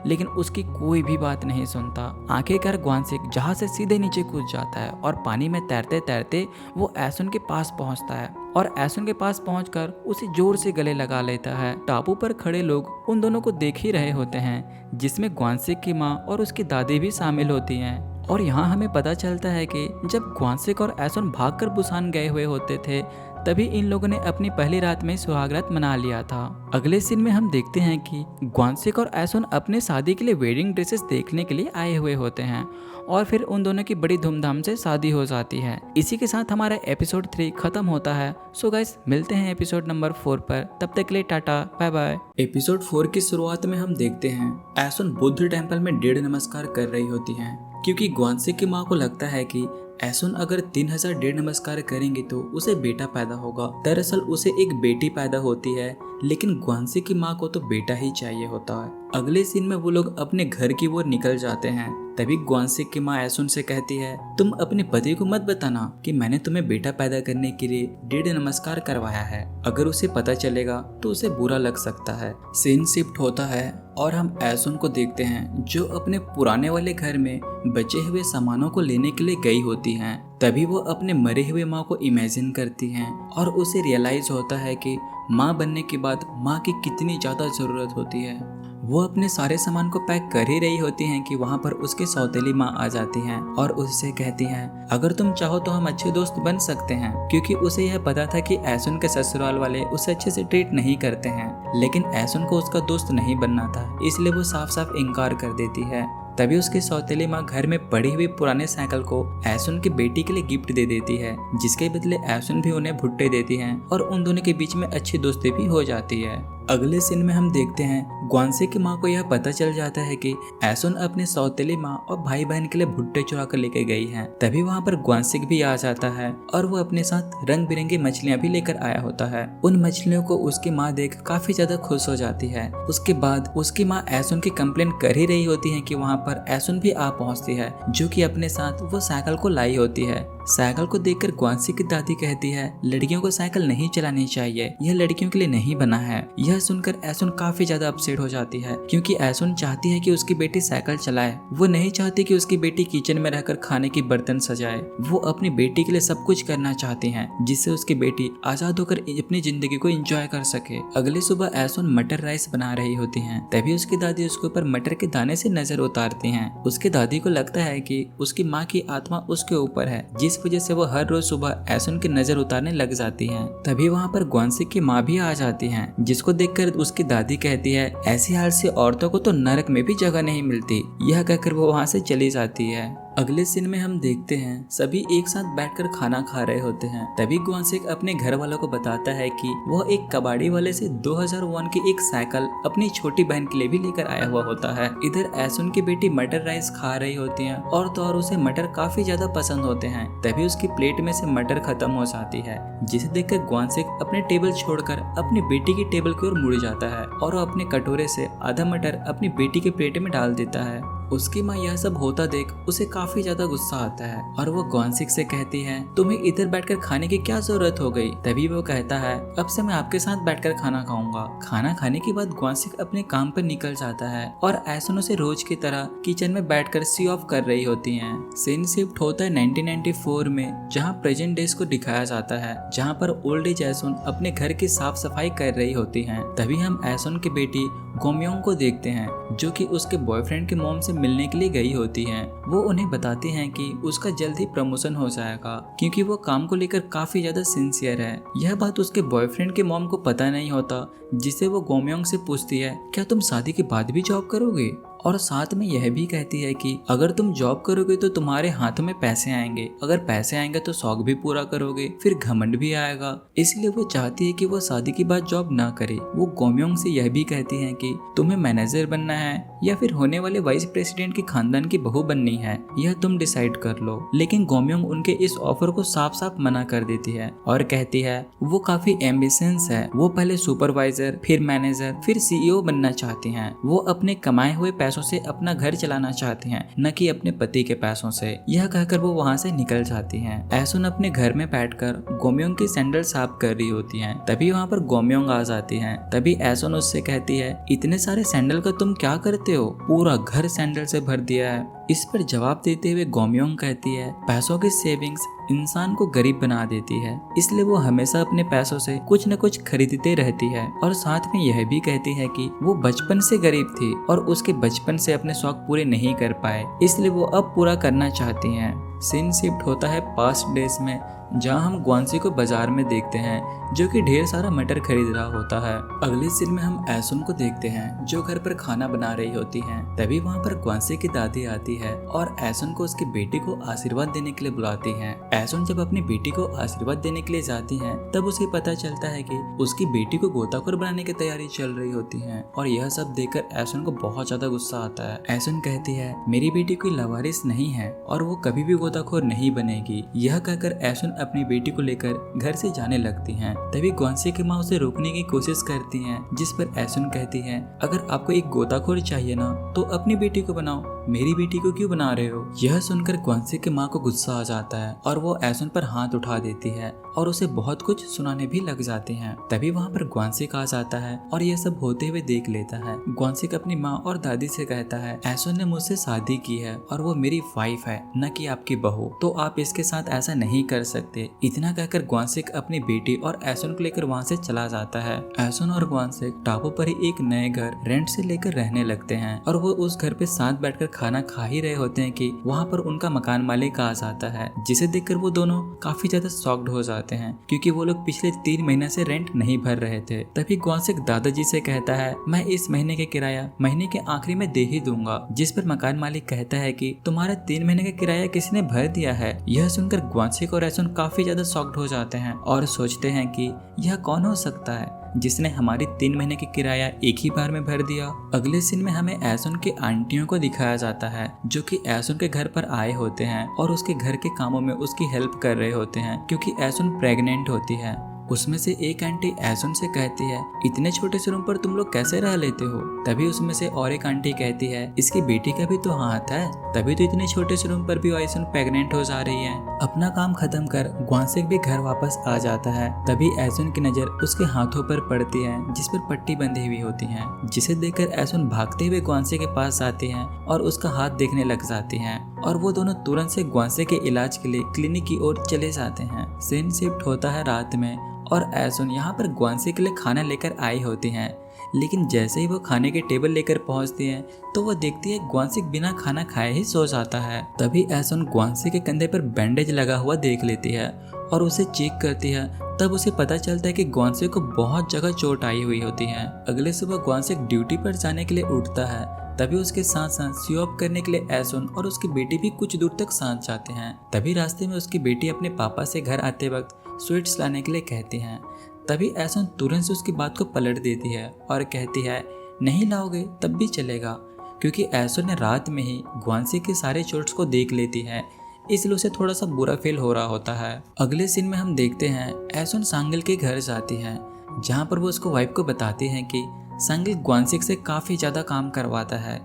लेकिन उसकी कोई भी बात नहीं सुनता। आखिरकार ग्वानसिक जहाज से सीधे नीचे कूद जाता है और पानी में तैरते तैरते वो एसुन के पास पहुंचता है और एसुन के पास पहुंचकर उसे जोर से गले लगा लेता है। टापू पर खड़े लोग उन दोनों को देख ही रहे होते हैं जिसमें ग्वानसिक की माँ और उसकी दादी भी शामिल होती हैं और यहाँ हमें पता चलता है कि जब ग्वानसेक और एसन भागकर बुसान गए हुए होते थे तभी इन लोगों ने अपनी पहली रात में सुहागरात मना लिया था। अगले सीन में हम देखते हैं कि ग्वानसेक और एसन अपने शादी के लिए वेडिंग ड्रेसेस देखने के लिए आए हुए होते हैं और फिर उन दोनों की बड़ी धूमधाम से शादी हो जाती है। इसी के साथ हमारा एपिसोड 3 खत्म होता है। सो गाइस, मिलते हैं एपिसोड नंबर 4 पर। तब तक के लिए टाटा बाय बाय। एपिसोड 4 की शुरुआत में हम देखते हैं एसन बुद्ध टेम्पल में 1.5 नमस्कार कर रही होती हैं क्योंकि ग्वानसेक की माँ को लगता है कि एसन अगर 3000 1.5 नमस्कार करेंगे तो उसे बेटा पैदा होगा। दरअसल उसे एक बेटी पैदा होती है लेकिन ग्वानसेक की माँ को तो बेटा ही चाहिए होता है। अगले सीन में वो लोग अपने घर की ओर निकल जाते हैं। तभी ग्वानसेक की माँ एसन से कहती है, तुम अपने पति को मत बताना कि मैंने तुम्हें बेटा पैदा करने के लिए 1.5 नमस्कार करवाया है। अगर उसे पता चलेगा तो उसे बुरा लग सकता है। सीन शिफ्ट होता है और हम एसन को देखते हैं जो अपने पुराने वाले घर में बचे हुए सामानों को लेने के लिए गई होती हैं। तभी वो अपने मरे हुए माँ को इमेजिन करती हैं और उसे रियलाइज होता है कि माँ बनने के बाद माँ की कितनी ज़्यादा ज़रूरत होती है। वो अपने सारे सामान को पैक कर ही रही होती हैं कि वहाँ पर उसकी सौतेली माँ आ जाती हैं और उससे कहती हैं, अगर तुम चाहो तो हम अच्छे दोस्त बन सकते हैं। क्योंकि उसे यह पता था कि एसन के ससुराल वाले उसे अच्छे से ट्रीट नहीं करते हैं, लेकिन एसन को उसका दोस्त नहीं बनना था, इसलिए वो साफ साफ इनकार कर देती है। तभी उसकी सौतेली माँ घर में पड़ी हुई पुराने साइकिल को एसन की बेटी के लिए गिफ्ट दे देती है, जिसके बदले एसन भी उन्हें भुट्टे देती हैं और उन दोनों के बीच में अच्छी दोस्ती भी हो जाती है। अगले सीन में हम देखते हैं ग्वानसेक की माँ को यह पता चल जाता है कि एसन अपने सौतेली माँ और भाई बहन के लिए भुट्टे चुरा कर लेके गई है। तभी वहाँ पर ग्वानसेक भी आ जाता है और वो अपने साथ रंग बिरंगी मछलियाँ भी लेकर आया होता है। उन मछलियों को उसकी माँ देख काफी ज्यादा खुश हो जाती है। उसके बाद उसकी माँ एसन की कंप्लेंट कर ही रही होती है कि वहाँ पर एसन भी आ पहुँचती है, जो कि अपने साथ वो साइकिल को लाई होती है। साइकिल को देखकर ग्वानसेक की दादी कहती है, लड़कियों को साइकिल नहीं चलानी चाहिए, यह लड़कियों के लिए नहीं बना है। यह सुनकर एसन काफी ज्यादा अपसेट हो जाती है क्योंकि एसन चाहती है कि उसकी बेटी साइकिल चलाए। वो नहीं चाहती कि उसकी बेटी किचन में रहकर खाने की बर्तन सजाए। वो अपनी बेटी के लिए सब कुछ करना चाहती है जिससे उसकी बेटी आजाद होकर अपनी जिंदगी को एंजॉय कर सके। अगली सुबह एसन मटर राइस बना रही होती है। तभी उसकी दादी उसके ऊपर मटर के दाने से नजर उतारती है। उसकी दादी को लगता है कि उसकी माँ की आत्मा उसके ऊपर है, जिस वजह से वो हर रोज सुबह एसन की नजर उतारने लग जाती हैं। तभी वहाँ पर ग्वानसेक की माँ भी आ जाती हैं, जिसको देखकर उसकी दादी कहती है, ऐसी हाल से औरतों को तो नरक में भी जगह नहीं मिलती। यह कहकर वो वहाँ से चली जाती है। अगले सीन में हम देखते हैं सभी एक साथ बैठकर खाना खा रहे होते हैं। तभी ग्वानसेक अपने घर वालों को बताता है कि वह एक कबाड़ी वाले से 2001 की एक साइकिल अपनी छोटी बहन के लिए भी लेकर आया हुआ होता है। इधर एसन की बेटी मटर राइस खा रही होती है और तो और उसे मटर काफी ज्यादा पसंद होते हैं। तभी उसकी प्लेट में से मटर खत्म हो जाती है, जिसे देखकर ग्वानसेक अपने टेबल छोड़कर अपनी बेटी की टेबल की ओर मुड़ जाता है और वो अपने कटोरे से आधा मटर अपनी बेटी के प्लेट में डाल देता है। उसकी माँ यह सब होता देख उसे काफी ज्यादा गुस्सा आता है और वो ग्वानसेक से कहती है, तुम्हें इधर बैठकर खाने की क्या जरूरत हो गई। तभी वो कहता है, अब से मैं आपके साथ बैठकर खाना खाऊंगा। खाना खाने के बाद ग्वानसेक अपने काम पर निकल जाता है और एसन उसे रोज की तरह किचन में बैठकर सी ऑफ कर रही होती हैं। सीन शिफ्ट होता है 1994 में, जहाँ प्रेजेंट डेज को दिखाया जाता है, जहाँ पर ओल्ड एज एसन अपने घर की साफ सफाई कर रही होती है। तभी हम एसन की बेटी गोम्योंग को देखते हैं, जो कि उसके बॉयफ्रेंड के मॉम से मिलने के लिए गई होती हैं। वो उन्हें बताती हैं कि उसका जल्द ही प्रमोशन हो जाएगा क्योंकि वो काम को लेकर काफी ज्यादा सिंसियर है। यह बात उसके बॉयफ्रेंड के मॉम को पता नहीं होता, जिसे वो गोम्योंग से पूछती है, क्या तुम शादी के बाद भी जॉब करोगे? और साथ में यह भी कहती है कि अगर तुम जॉब करोगे तो तुम्हारे हाथों में पैसे आएंगे, अगर पैसे आएंगे तो शौक भी पूरा करोगे, फिर घमंड भी आएगा। इसलिए वो चाहती है कि वो शादी के बाद जॉब ना करे। वो गोम्योंग से यह भी कहती है कि तुम्हें मैनेजर बनना है या फिर होने वाले वाइस प्रेसिडेंट के खानदान की बहू बननी है, यह तुम डिसाइड कर लो। लेकिन गोम्योंग उनके इस ऑफर को साफ साफ मना कर देती है और कहती है वो काफी एम्बिशियस है, वो पहले सुपरवाइजर, फिर मैनेजर, फिर सीईओ बनना चाहती हैं। वो अपने कमाए हुए पैसों से अपना घर चलाना चाहती हैं, न कि अपने पति के पैसों से। यह कहकर वो वहाँ से निकल जाती हैं। एसन अपने घर में बैठकर गोम्योंग की सैंडल साफ कर रही होती हैं। तभी वहाँ पर गोम्योंग आ जाती हैं। तभी एसन उससे कहती है, इतने सारे सैंडल का तुम क्या करते हो? पूरा घर सैंडल से भर दिया है। इस पर जवाब देते हुए गोम्योंग कहती है, पैसों की सेविंग्स इंसान को गरीब बना देती है, इसलिए वो हमेशा अपने पैसों से कुछ न कुछ खरीदते रहती है और साथ में यह भी कहती है कि वो बचपन से गरीब थी और उसके बचपन से अपने शौक पूरे नहीं कर पाए, इसलिए वो अब पूरा करना चाहती हैं। सीन शिफ्ट होता है पास्ट डेज में, जहाँ हम ग्वांसी को बाजार में देखते हैं जो कि ढेर सारा मटर खरीद रहा होता है। अगले सीन में हम एसुन को देखते हैं जो घर पर खाना बना रही होती हैं। तभी वहाँ पर ग्वांसी की दादी आती है और एसुन को उसकी बेटी को आशीर्वाद देने के लिए बुलाती हैं। एसुन जब अपनी बेटी को आशीर्वाद देने के लिए जाती हैं तब उसे पता चलता है कि उसकी बेटी को गोताखोर बनाने की तैयारी चल रही होती है और यह सब देखकर एसुन को बहुत ज्यादा गुस्सा आता है। एसुन कहती है मेरी बेटी कोई लवारिस नहीं है और वो कभी भी गोताखोर नहीं बनेगी। यह कहकर एसुन अपनी बेटी को लेकर घर से जाने लगती हैं। तभी ग्वांसी की माँ उसे रोकने की कोशिश करती हैं, जिस पर एसुन कहती है अगर आपको एक गोताखोर चाहिए ना तो अपनी बेटी को बनाओ, मेरी बेटी को क्यों बना रहे हो। यह सुनकर ग्वांसी की माँ को गुस्सा आ जाता है और वो एसुन पर हाथ उठा देती है और उसे बहुत कुछ सुनाने भी लग जाते हैं। तभी वहाँ पर ग्वांसी आ जाता है और यह सब होते हुए देख लेता है। ग्वांसी अपनी माँ और दादी से कहता है एसुन ने मुझसे शादी की है और वो मेरी वाइफ है, न कि आपकी बहू, तो आप इसके साथ ऐसा नहीं कर सकते। इतना कहकर ग्वांसी अपनी बेटी और एसुन को लेकर वहाँ से चला जाता है। एसुन और ग्वांसी टापू पर ही एक नए घर रेंट से लेकर रहने लगते हैं और वो उस घर पे साथ बैठकर खाना खा ही रहे होते हैं कि वहाँ पर उनका मकान मालिक आ जाता है, जिसे देखकर वो दोनों काफी ज्यादा शॉक्ड हो जाते हैं क्योंकि वो लोग पिछले 3 महीने से रेंट नहीं भर रहे थे। तभी ग्वांसी दादाजी से कहता है मैं इस महीने के किराया महीने के आखिरी में दे ही दूंगा, जिस पर मकान मालिक कहता है कि तुम्हारा 3 महीने का किराया किसने भर दिया है। यह सुनकर ग्वांसी और एसुन काफी ज्यादा शॉक्ड हो जाते हैं और सोचते हैं कि यह कौन हो सकता है जिसने हमारी 3 महीने की किराया एक ही बार में भर दिया। अगले सीन में हमें एसुन के आंटियों को दिखाया जाता है जो कि एसुन के घर पर आए होते हैं और उसके घर के कामों में उसकी हेल्प कर रहे होते हैं क्योंकि एसुन प्रेग्नेंट होती है। उसमें से एक आंटी एसुन से कहती है इतने छोटे से रूम पर तुम लोग कैसे रह लेते हो। तभी उसमें से और एक आंटी कहती है इसकी बेटी का भी तो हाथ है, तभी तो इतने छोटे से रूम पर भी एसुन प्रेग्नेंट हो जा रही है। अपना काम खत्म कर ग्वांसी भी घर वापस आ जाता है। तभी एसुन की नजर उसके हाथों पर पड़ती है जिस पर पट्टी बंधी हुई होती है, जिसे देखकर एसुन भागते हुए ग्वांसी के पास आती है और उसका हाथ देखने लग जाती है और वो दोनों तुरंत से ग्वांसी के इलाज के लिए क्लिनिक की ओर चले जाते हैं। सीन शिफ्ट होता है रात में और एसुन यहाँ पर ग्वांसी के लिए खाना लेकर आई होती हैं, लेकिन जैसे ही वो खाने के टेबल लेकर पहुँचती हैं तो वो देखती है ग्वांसी बिना खाना खाए ही सो जाता है। तभी एसुन ग्वांसी के कंधे पर बैंडेज लगा हुआ देख लेती है और उसे चेक करती है। तब उसे पता चलता है कि ग्वांसी को बहुत जगह चोट आई हुई होती है। अगले सुबह ग्वांसी ड्यूटी पर जाने के लिए उठता है। तभी उसके साथ साथ सी ऑफ करने के लिए एसुन और उसकी बेटी भी कुछ दूर तक साथ जाते हैं। तभी रास्ते में उसकी बेटी अपने पापा से घर आते वक्त स्वीट्स लाने के लिए कहती हैं। तभी एसुन तुरंत से उसकी बात को पलट देती है और कहती है नहीं लाओगे तब भी चलेगा, क्योंकि एसुन ने रात में ही ग्वांसी के सारे चोट्स को देख लेती है, इसलिए उसे थोड़ा सा बुरा फील हो रहा होता है। अगले सीन में हम देखते हैं एसुन सांगल के घर जाती है, जहाँ पर वो उसको वाइफ को बताती हैं कि सांगल ग्वांसी से काफ़ी ज़्यादा काम करवाता है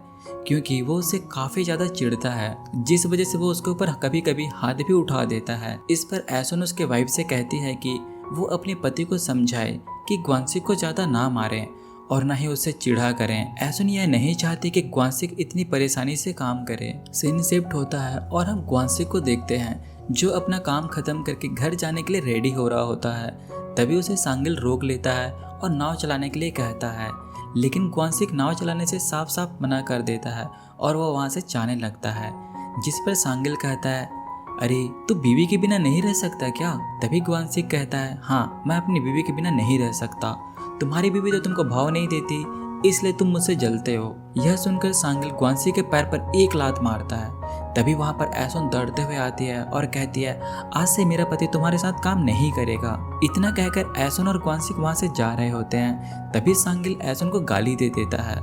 क्योंकि वो उससे काफ़ी ज़्यादा चिढ़ता है, जिस वजह से वो उसके ऊपर कभी कभी हाथ भी उठा देता है। इस पर एसुन उसके वाइफ से कहती है कि वो अपने पति को समझाए कि ग्वांसी को ज़्यादा ना मारें और ना ही उससे चिढ़ा करें। एसुन यह नहीं चाहती कि ग्वांसी इतनी परेशानी से काम करे। सीन शिफ्ट होता है और हम ग्वांसी को देखते हैं जो अपना काम खत्म करके घर जाने के लिए रेडी हो रहा होता है। तभी उसे सांगल रोक लेता है और नाव चलाने के लिए कहता है, लेकिन ग्वांसी नाव चलाने से साफ साफ मना कर देता है और वो वहाँ से जाने लगता है, जिस पर सांगल कहता है अरे तू बीवी के बिना नहीं रह सकता क्या। तभी ग्वांसी कहता है हाँ मैं अपनी बीवी के बिना नहीं रह सकता, तुम्हारी बीवी तो तुमको भाव नहीं देती इसलिए तुम मुझसे जलते हो। यह सुनकर सांगल ग्वांसी के पैर पर एक लात मारता है। तभी वहाँ पर एसुन दौड़ते हुए आती है और कहती है आज से मेरा पति तुम्हारे साथ काम नहीं करेगा। इतना कहकर एसुन और ग्वांसी वहाँ से जा रहे होते हैं। तभी सांगल एसुन को गाली दे देता है।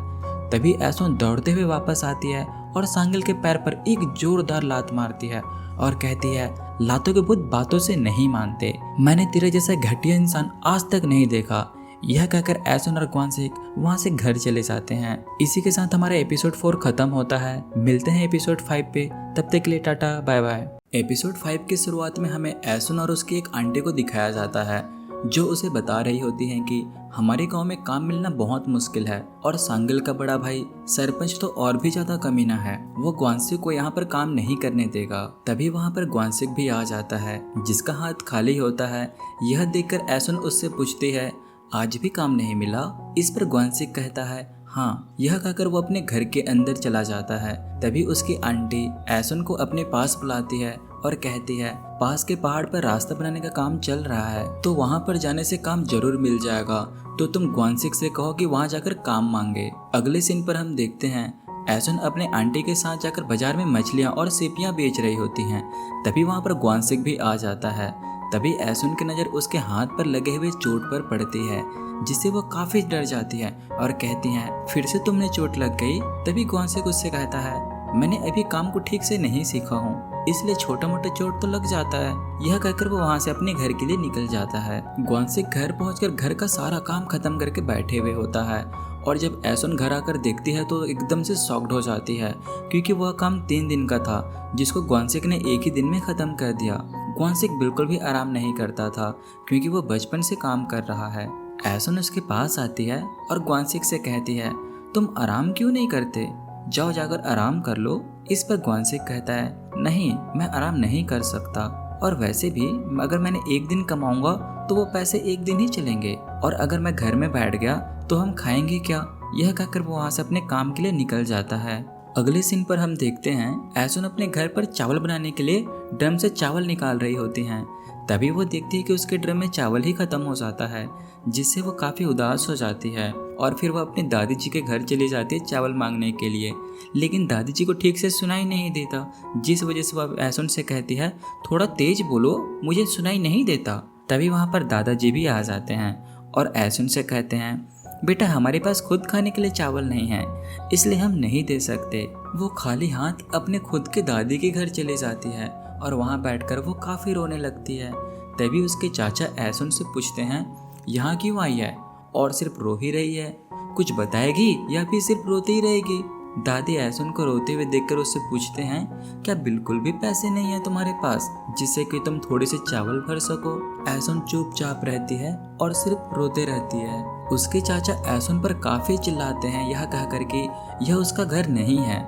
तभी एसुन दौड़ते हुए वापस आती है और सांगल के पैर पर एक जोरदार लात मारती है और कहती है लातों के भूत बातों से नहीं मानते, मैंने तेरे जैसा घटिया इंसान आज तक नहीं देखा। यह कहकर एसुन और ग्वांसी वहाँ से घर चले जाते हैं। इसी के साथ हमारा एपिसोड 4 खत्म होता है। मिलते हैं एपिसोड 5 पे, तब तक के लिए टाटा बाय बाय। एपिसोड 5 की शुरुआत में हमें एसुन और उसकी एक आंटी को दिखाया जाता है जो उसे बता रही होती हैं कि हमारे गांव में काम मिलना बहुत मुश्किल है और सांगल का बड़ा भाई सरपंच तो और भी ज्यादा कमीना है, वो ग्वानसिक को यहाँ पर काम नहीं करने देगा। तभी वहाँ पर ग्वानसिक भी आ जाता है जिसका हाथ खाली होता है। यह देखकर एसन उससे पूछती है आज भी काम नहीं मिला। इस पर ग्वानसिक कहता है हाँ। यह कहकर वो अपने घर के अंदर चला जाता है। तभी उसकी आंटी एसन को अपने पास बुलाती है और कहती है पास के पहाड़ पर रास्ता बनाने का काम चल रहा है, तो वहाँ पर जाने से काम जरूर मिल जाएगा, तो तुम ग्वानसिक से कहो कि वहाँ जाकर काम मांगे। अगले सीन पर हम देखते हैं एसन अपने आंटी के साथ जाकर बाजार में मछलियाँ और सीपियाँ बेच रही होती हैं। तभी वहाँ पर ग्वानसिक भी आ जाता है। तभी एसन की नज़र उसके हाथ पर लगे हुए चोट पर पड़ती है, जिससे वो काफी डर जाती है और कहती हैं फिर से तुमने चोट लग गई। तभी ग्वानसिक उससे कहता है मैंने अभी काम को ठीक से नहीं सीखा हूँ, इसलिए छोटा मोटा चोट तो लग जाता है। यह कहकर वो वहाँ से अपने घर के लिए निकल जाता है। ग्वानसिक घर पहुंचकर घर का सारा काम खत्म करके बैठे हुए होता है और जब एसन घर आकर देखती है तो एकदम से शॉक्ड हो जाती है, क्योंकि वह काम 3 दिन का था जिसको ग्वानसिक ने एक ही दिन में खत्म कर दिया। ग्वानसिक बिल्कुल भी आराम नहीं करता था क्योंकि वो बचपन से काम कर रहा है। एसन उसके पास आती है और ग्वानसिक से कहती है तुम आराम क्यों नहीं करते, जाओ जाकर आराम कर लो। इस पर ग्वानसिक कहता है नहीं, मैं आराम नहीं कर सकता, और वैसे भी अगर मैंने एक दिन कमाऊंगा तो वो पैसे एक दिन ही चलेंगे, और अगर मैं घर में बैठ गया तो हम खाएंगे क्या। यह कहकर वो वहाँ से अपने काम के लिए निकल जाता है। अगले सीन पर हम देखते हैं एसन अपने घर पर चावल बनाने के लिए ड्रम से चावल निकाल रही होती हैं। तभी वो देखती है कि उसके ड्रम में चावल ही खत्म हो जाता है, जिससे वो काफ़ी उदास हो जाती है और फिर वो अपनी दादी जी के घर चली जाती है चावल मांगने के लिए। लेकिन दादी जी को ठीक से सुनाई नहीं देता, जिस वजह से वो एसन से कहती है थोड़ा तेज बोलो, मुझे सुनाई नहीं देता। तभी वहाँ पर दादाजी भी आ जाते हैं और एसन से कहते हैं बेटा हमारे पास खुद खाने के लिए चावल नहीं है, इसलिए हम नहीं दे सकते। वो खाली हाथ अपने खुद के दादी के घर चली जाती है और वहाँ बैठकर वो काफ़ी रोने लगती है। तभी उसके चाचा एसन से पूछते हैं यहाँ क्यों आई है और सिर्फ रो ही रही है, कुछ बताएगी या फिर सिर्फ रोती ही रहेगी। दादी एसन को रोते हुए देखकर उससे पूछते हैं क्या बिल्कुल भी पैसे नहीं है तुम्हारे पास जिससे कि तुम थोड़े से चावल भर सको। एसन चुपचाप रहती है और सिर्फ रोते रहती है। उसके चाचा एसन पर काफी चिल्लाते हैं यह कहकर कि यह उसका घर नहीं है,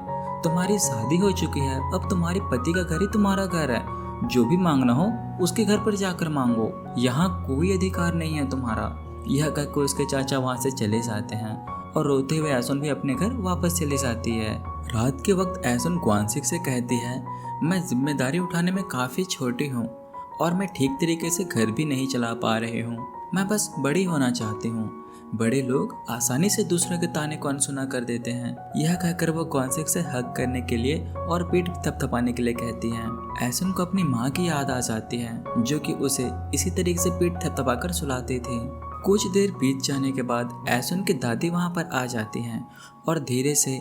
तुम्हारी शादी हो चुकी है, अब तुम्हारे पति का घर ही तुम्हारा घर है, जो भी मांगना हो उसके घर पर जाकर मांगो, यहाँ कोई अधिकार नहीं है तुम्हारा। यह कहकर उसके चाचा वहाँ से चले जाते हैं और रोते हुए एसन भी अपने घर वापस चली जाती है। रात के वक्त एसन ग्वानसिक से कहती है मैं जिम्मेदारी उठाने में काफ़ी छोटी हूँ और मैं ठीक तरीके से घर भी नहीं चला पा रही हूँ, मैं बस बड़ी होना चाहती हूँ। बड़े लोग आसानी से दूसरों के ताने को अनसुना कर देते हैं। यह कहकर वो ग्वानसिक से हक करने के लिए और पीठ थपथपाने के लिए कहती हैं। एसन को अपनी माँ की याद आ जाती है जो कि उसे इसी तरीके से पीठ थपथपाकर सुलाती थी। कुछ देर बीत जाने के बाद एसन की दादी वहाँ पर आ जाती हैं और धीरे से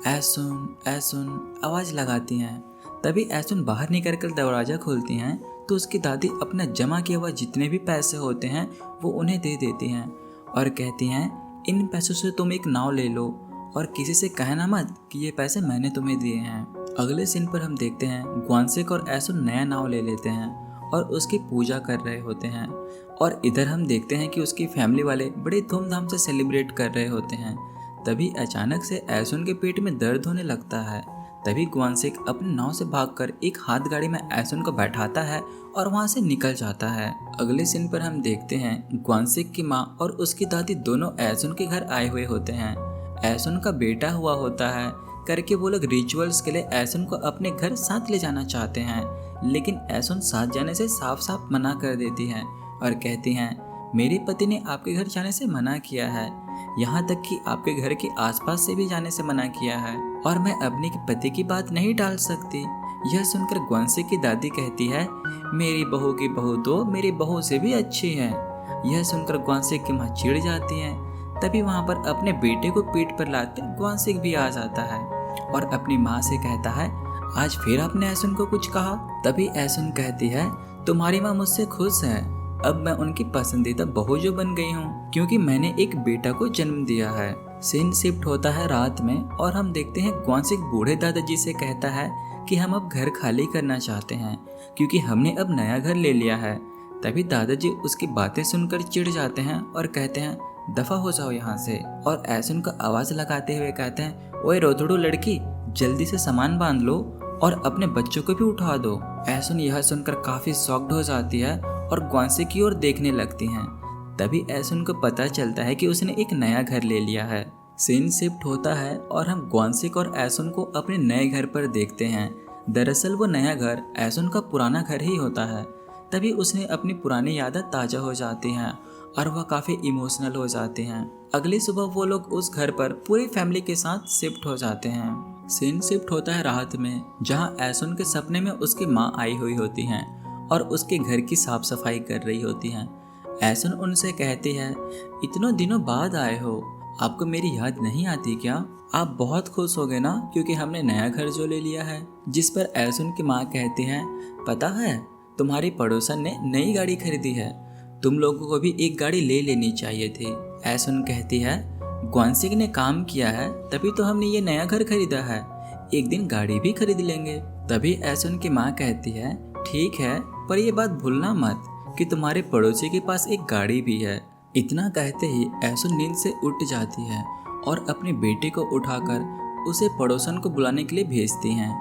एसन एसन आवाज़ लगाती हैं। तभी एसन बाहर निकलकर दरवाज़ा खोलती हैं तो उसकी दादी अपना जमा किया हुआ जितने भी पैसे होते हैं वो उन्हें दे देती हैं और कहती हैं इन पैसों से तुम एक नाव ले लो और किसी से कहना मत कि ये पैसे मैंने तुम्हें दिए हैं। अगले सीन पर हम देखते हैं ग्वानसिक और एसन नया नाव ले लेते हैं और उसकी पूजा कर रहे होते हैं, और इधर हम देखते हैं कि उसकी फैमिली वाले बड़े धूमधाम से सेलिब्रेट कर रहे होते हैं। तभी अचानक से एसन के पेट में दर्द होने लगता है। तभी ग्वानसिक अपने नाव से भागकर एक हाथ गाड़ी में एसन को बैठाता है और वहाँ से निकल जाता है। अगले सीन पर हम देखते हैं ग्वानसिक की माँ और उसकी दादी दोनों एसन के घर आए हुए होते हैं। एसन का बेटा हुआ होता है करके वो लोग रिचुअल्स के लिए एसन को अपने घर साथ ले जाना चाहते हैं, लेकिन एसन साथ जाने से साफ साफ मना कर देती हैं और कहती हैं मेरे पति ने आपके घर जाने से मना किया है, यहाँ तक कि आपके घर के आसपास से भी जाने से मना किया है, और मैं अपने पति की बात नहीं टाल सकती। यह सुनकर ग्वानसिक की दादी कहती है मेरी बहू की बहू तो मेरी बहू से भी अच्छी है। यह सुनकर ग्वानसिक की माँ चिढ़ जाती है। तभी वहाँ पर अपने बेटे को पीठ पर लाकर ग्वानसिक भी आ जाता है और अपनी माँ से कहता है आज फिर आपने एसन को कुछ कहा। तभी एसन कहती है तुम्हारी माँ मुझसे खुश है, अब मैं उनकी पसंदीदा बहू जो बन गई हूँ क्योंकि मैंने एक बेटा को जन्म दिया है। सीन शिफ्ट होता है रात में और हम देखते हैं ग्वानसिक बूढ़े दादाजी से कहता है कि हम अब घर खाली करना चाहते हैं क्योंकि हमने अब नया घर ले लिया है। तभी दादाजी उसकी बातें सुनकर चिढ़ जाते हैं और कहते हैं दफा हो जाओ यहाँ से। और ऐसन को आवाज लगाते हुए कहते हैं ओए रोतड़ू लड़की, जल्दी से सामान बांध लो और अपने बच्चों को भी उठा दो। ऐसन यह सुनकर काफी शॉक्ड हो जाती है और ग्वांसे की ओर देखने लगती हैं। तभी ऐसन को पता चलता है कि उसने एक नया घर ले लिया है। सीन शिफ्ट होता है और हम ग्वांसिक और ऐसन को अपने नए घर पर देखते हैं। दरअसल वो नया घर ऐसन का पुराना घर ही होता है। तभी उसने अपनी पुरानी यादें ताज़ा हो जाती हैं और वह काफ़ी इमोशनल हो जाते हैं। अगली सुबह वो लोग उस घर पर पूरी फैमिली के साथ शिफ्ट हो जाते हैं। सीन शिफ्ट होता है रात में, जहाँ ऐसन के सपने में उसकी माँ आई हुई होती हैं और उसके घर की साफ सफाई कर रही होती हैं। ऐसन उनसे कहती है इतनों दिनों बाद आए हो, आपको मेरी याद नहीं आती क्या? आप बहुत खुश हो गए ना क्योंकि हमने नया घर जो ले लिया है। जिस पर ऐसन की माँ कहती है पता है तुम्हारी पड़ोसन ने नई गाड़ी खरीदी है, तुम लोगों को भी एक गाड़ी ले लेनी चाहिए थी। ऐसन कहती है ग्वांसिक ने काम किया है तभी तो हमने ये नया घर खरीदा है, एक दिन गाड़ी भी खरीद लेंगे। तभी ऐसन की माँ कहती है ठीक है, पर ये बात भूलना मत कि तुम्हारे पड़ोसी के पास एक गाड़ी भी है। इतना कहते ही ऐसन नींद से उठ जाती है और अपने बेटे को उठाकर उसे पड़ोसन को बुलाने के लिए भेजती हैं।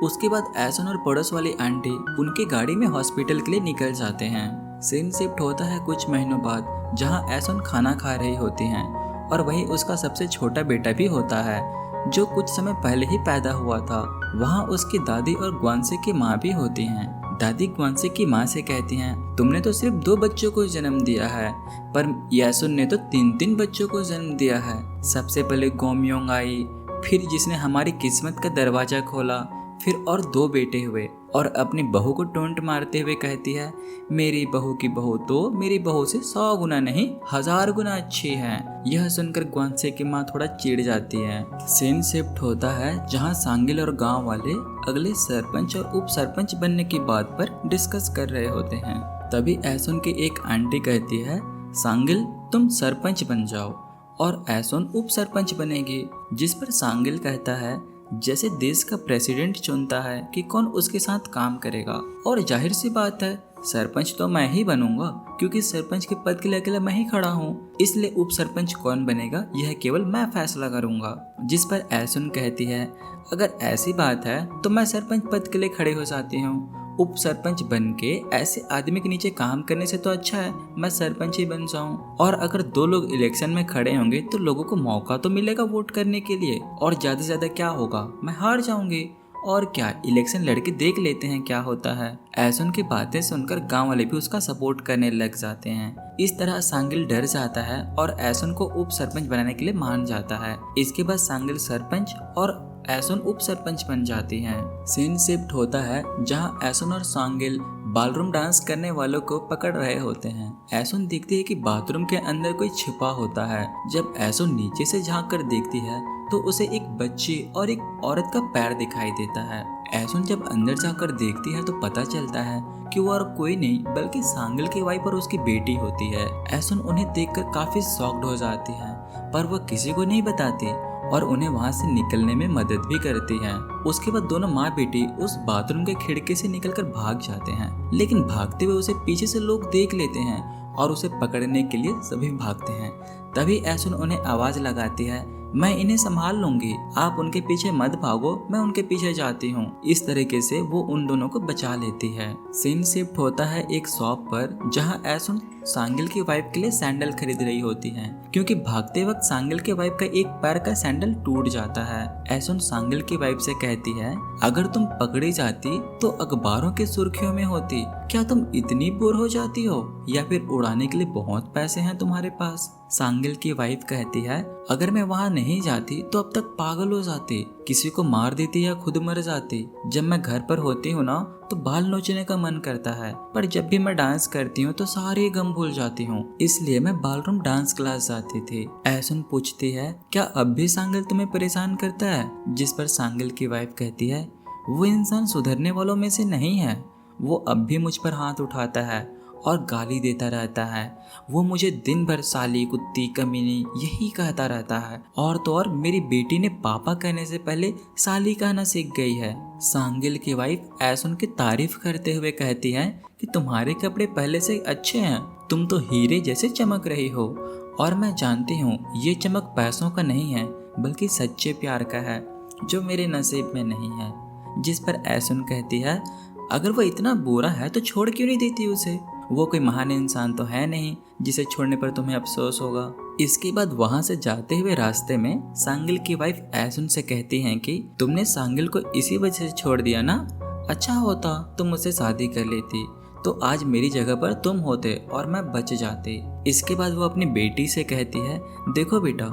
उसके बाद ऐसन और पड़ोस वाली आंटी उनकी गाड़ी में हॉस्पिटल के लिए निकल जाते हैं। सीन शिफ्ट होता है कुछ महीनों बाद, जहां ऐसन खाना खा रही होती हैं और वहीं उसका सबसे छोटा बेटा भी होता है जो कुछ समय पहले ही पैदा हुआ था। वहाँ उसकी दादी और ग्वांसे की माँ भी होती हैं। दादी ग्वांसे की माँ से कहती हैं तुमने तो सिर्फ 2 बच्चों को जन्म दिया है, पर यासुन ने तो 3 बच्चों को जन्म दिया है। सबसे पहले गोमयोंग आई, फिर जिसने हमारी किस्मत का दरवाजा खोला, फिर और 2 बेटे हुए। और अपनी बहू को टोंट मारते हुए कहती है मेरी बहू की बहू तो मेरी बहू से 100 गुना नहीं 1000 गुना अच्छी है। यह सुनकर ग्वांसे की माँ थोड़ा चिढ़ जाती है। सीन शिफ्ट होता है जहाँ सांगिल और गांव वाले अगले सरपंच और उप सरपंच बनने की बात पर डिस्कस कर रहे होते हैं। तभी ऐसन की एक आंटी कहती है सांगिल तुम सरपंच बन जाओ और ऐसन उप सरपंच बनेगी। जिस पर सांगिल कहता है जैसे देश का प्रेसिडेंट चुनता है कि कौन उसके साथ काम करेगा, और जाहिर सी बात है सरपंच तो मैं ही बनूंगा क्योंकि सरपंच के पद के लिए अकेला मैं ही खड़ा हूँ, इसलिए उप सरपंच कौन बनेगा यह केवल मैं फैसला करूंगा। जिस पर ऐसन कहती है अगर ऐसी बात है तो मैं सरपंच पद के लिए खड़े हो जाती हूँ। उप सरपंच बन के ऐसे आदमी के नीचे काम करने से तो अच्छा है मैं सरपंच ही बन जाऊं। और अगर 2 लोग इलेक्शन में खड़े होंगे तो लोगों को मौका तो मिलेगा वोट करने के लिए, और ज्यादा से ज्यादा क्या होगा मैं हार जाऊंगी, और क्या इलेक्शन लड़के देख लेते हैं क्या होता है। ऐसन की बातें सुनकर गांव वाले भी उसका सपोर्ट करने लग जाते हैं। इस तरह सांगिल डर जाता है और ऐसन को उप सरपंच बनाने के लिए मान जाता है। इसके बाद सांगिल सरपंच और ऐसन उप सरपंच बन जाती हैं। सीन शिफ्ट होता है जहां ऐसन और सांगिल बालरूम डांस करने वालों को पकड़ रहे होते हैं। ऐसन देखती है कि बाथरूम के अंदर कोई छिपा होता है। जब ऐसन नीचे से झांक कर देखती है तो उसे एक बच्ची और एक औरत का पैर दिखाई देता है। ऐसन जब अंदर जाकर देखती है तो पता चलता है कि वो और कोई नहीं बल्कि सांगिल की वाइफ और उसकी बेटी होती है। ऐसन उन्हें देखकर काफी शॉक्ड हो जाती है, पर वह किसी को नहीं बताती और उन्हें वहां से निकलने में मदद भी करती हैं। उसके बाद दोनों माँ बेटी उस बाथरूम के खिड़की से निकलकर भाग जाते हैं, लेकिन भागते हुए उसे पीछे से लोग देख लेते हैं और उसे पकड़ने के लिए सभी भागते हैं। तभी ऐसन उन्हें आवाज लगाती है मैं इन्हें संभाल लूंगी, आप उनके पीछे मत भागो, मैं उनके पीछे जाती हूँ। इस तरीके से वो उन दोनों को बचा लेती है। सीन शिफ्ट होता है एक शॉप पर जहाँ ऐसन सांगिल की वाइफ के लिए सैंडल खरीद रही होती हैं, क्योंकि भागते वक्त सांगिल के वाइफ का एक पैर का सैंडल टूट जाता है। ऐसन सांगिल की वाइफ से कहती है अगर तुम पकड़ी जाती तो अखबारों की सुर्खियों में होती, क्या तुम इतनी बोर हो जाती हो या फिर उड़ाने के लिए बहुत पैसे हैं तुम्हारे पास? सांगिल की वाइफ कहती है अगर मैं वहाँ नहीं जाती तो अब तक पागल हो जाती, किसी को मार देती या खुद मर जाती। जब मैं घर पर होती हूँ ना तो बाल नोचने का मन करता है, पर जब भी मैं डांस करती हूँ तो सारे गम भूल जाती हूँ, इसलिए मैं बालरूम डांस क्लास जाती थी। ऐसन पूछती है क्या अब भी सांगिल तुम्हें परेशान करता है? जिस पर सांगिल की वाइफ कहती है वो इंसान सुधरने वालों में से नहीं है, वो अब भी मुझ पर हाथ उठाता है और गाली देता रहता है। वो मुझे दिन भर साली, कुत्ती, कमीनी यही कहता रहता है। और तो और मेरी बेटी ने पापा कहने से पहले साली कहना सीख गई है। सांगिल की वाइफ ऐसन की तारीफ करते हुए कहती है कि तुम्हारे कपड़े पहले से अच्छे हैं, तुम तो हीरे जैसे चमक रही हो। और मैं जानती हूँ ये चमक पैसों का नहीं है बल्कि सच्चे प्यार का है जो मेरे नसीब में नहीं है। जिस पर ऐसन कहती है अगर वो इतना बुरा है तो छोड़ क्यों नहीं देती उसे, वो कोई महान इंसान तो है नहीं जिसे छोड़ने पर तुम्हें अफसोस होगा। इसके बाद वहां से जाते हुए रास्ते में सांगिल की वाइफ ऐसन से कहती हैं कि तुमने सांगिल को इसी वजह से छोड़ दिया ना, अच्छा होता तुम मुझसे शादी कर लेती तो आज मेरी जगह पर तुम होते और मैं बच जाती। इसके बाद वो अपनी बेटी से कहती है देखो बेटा,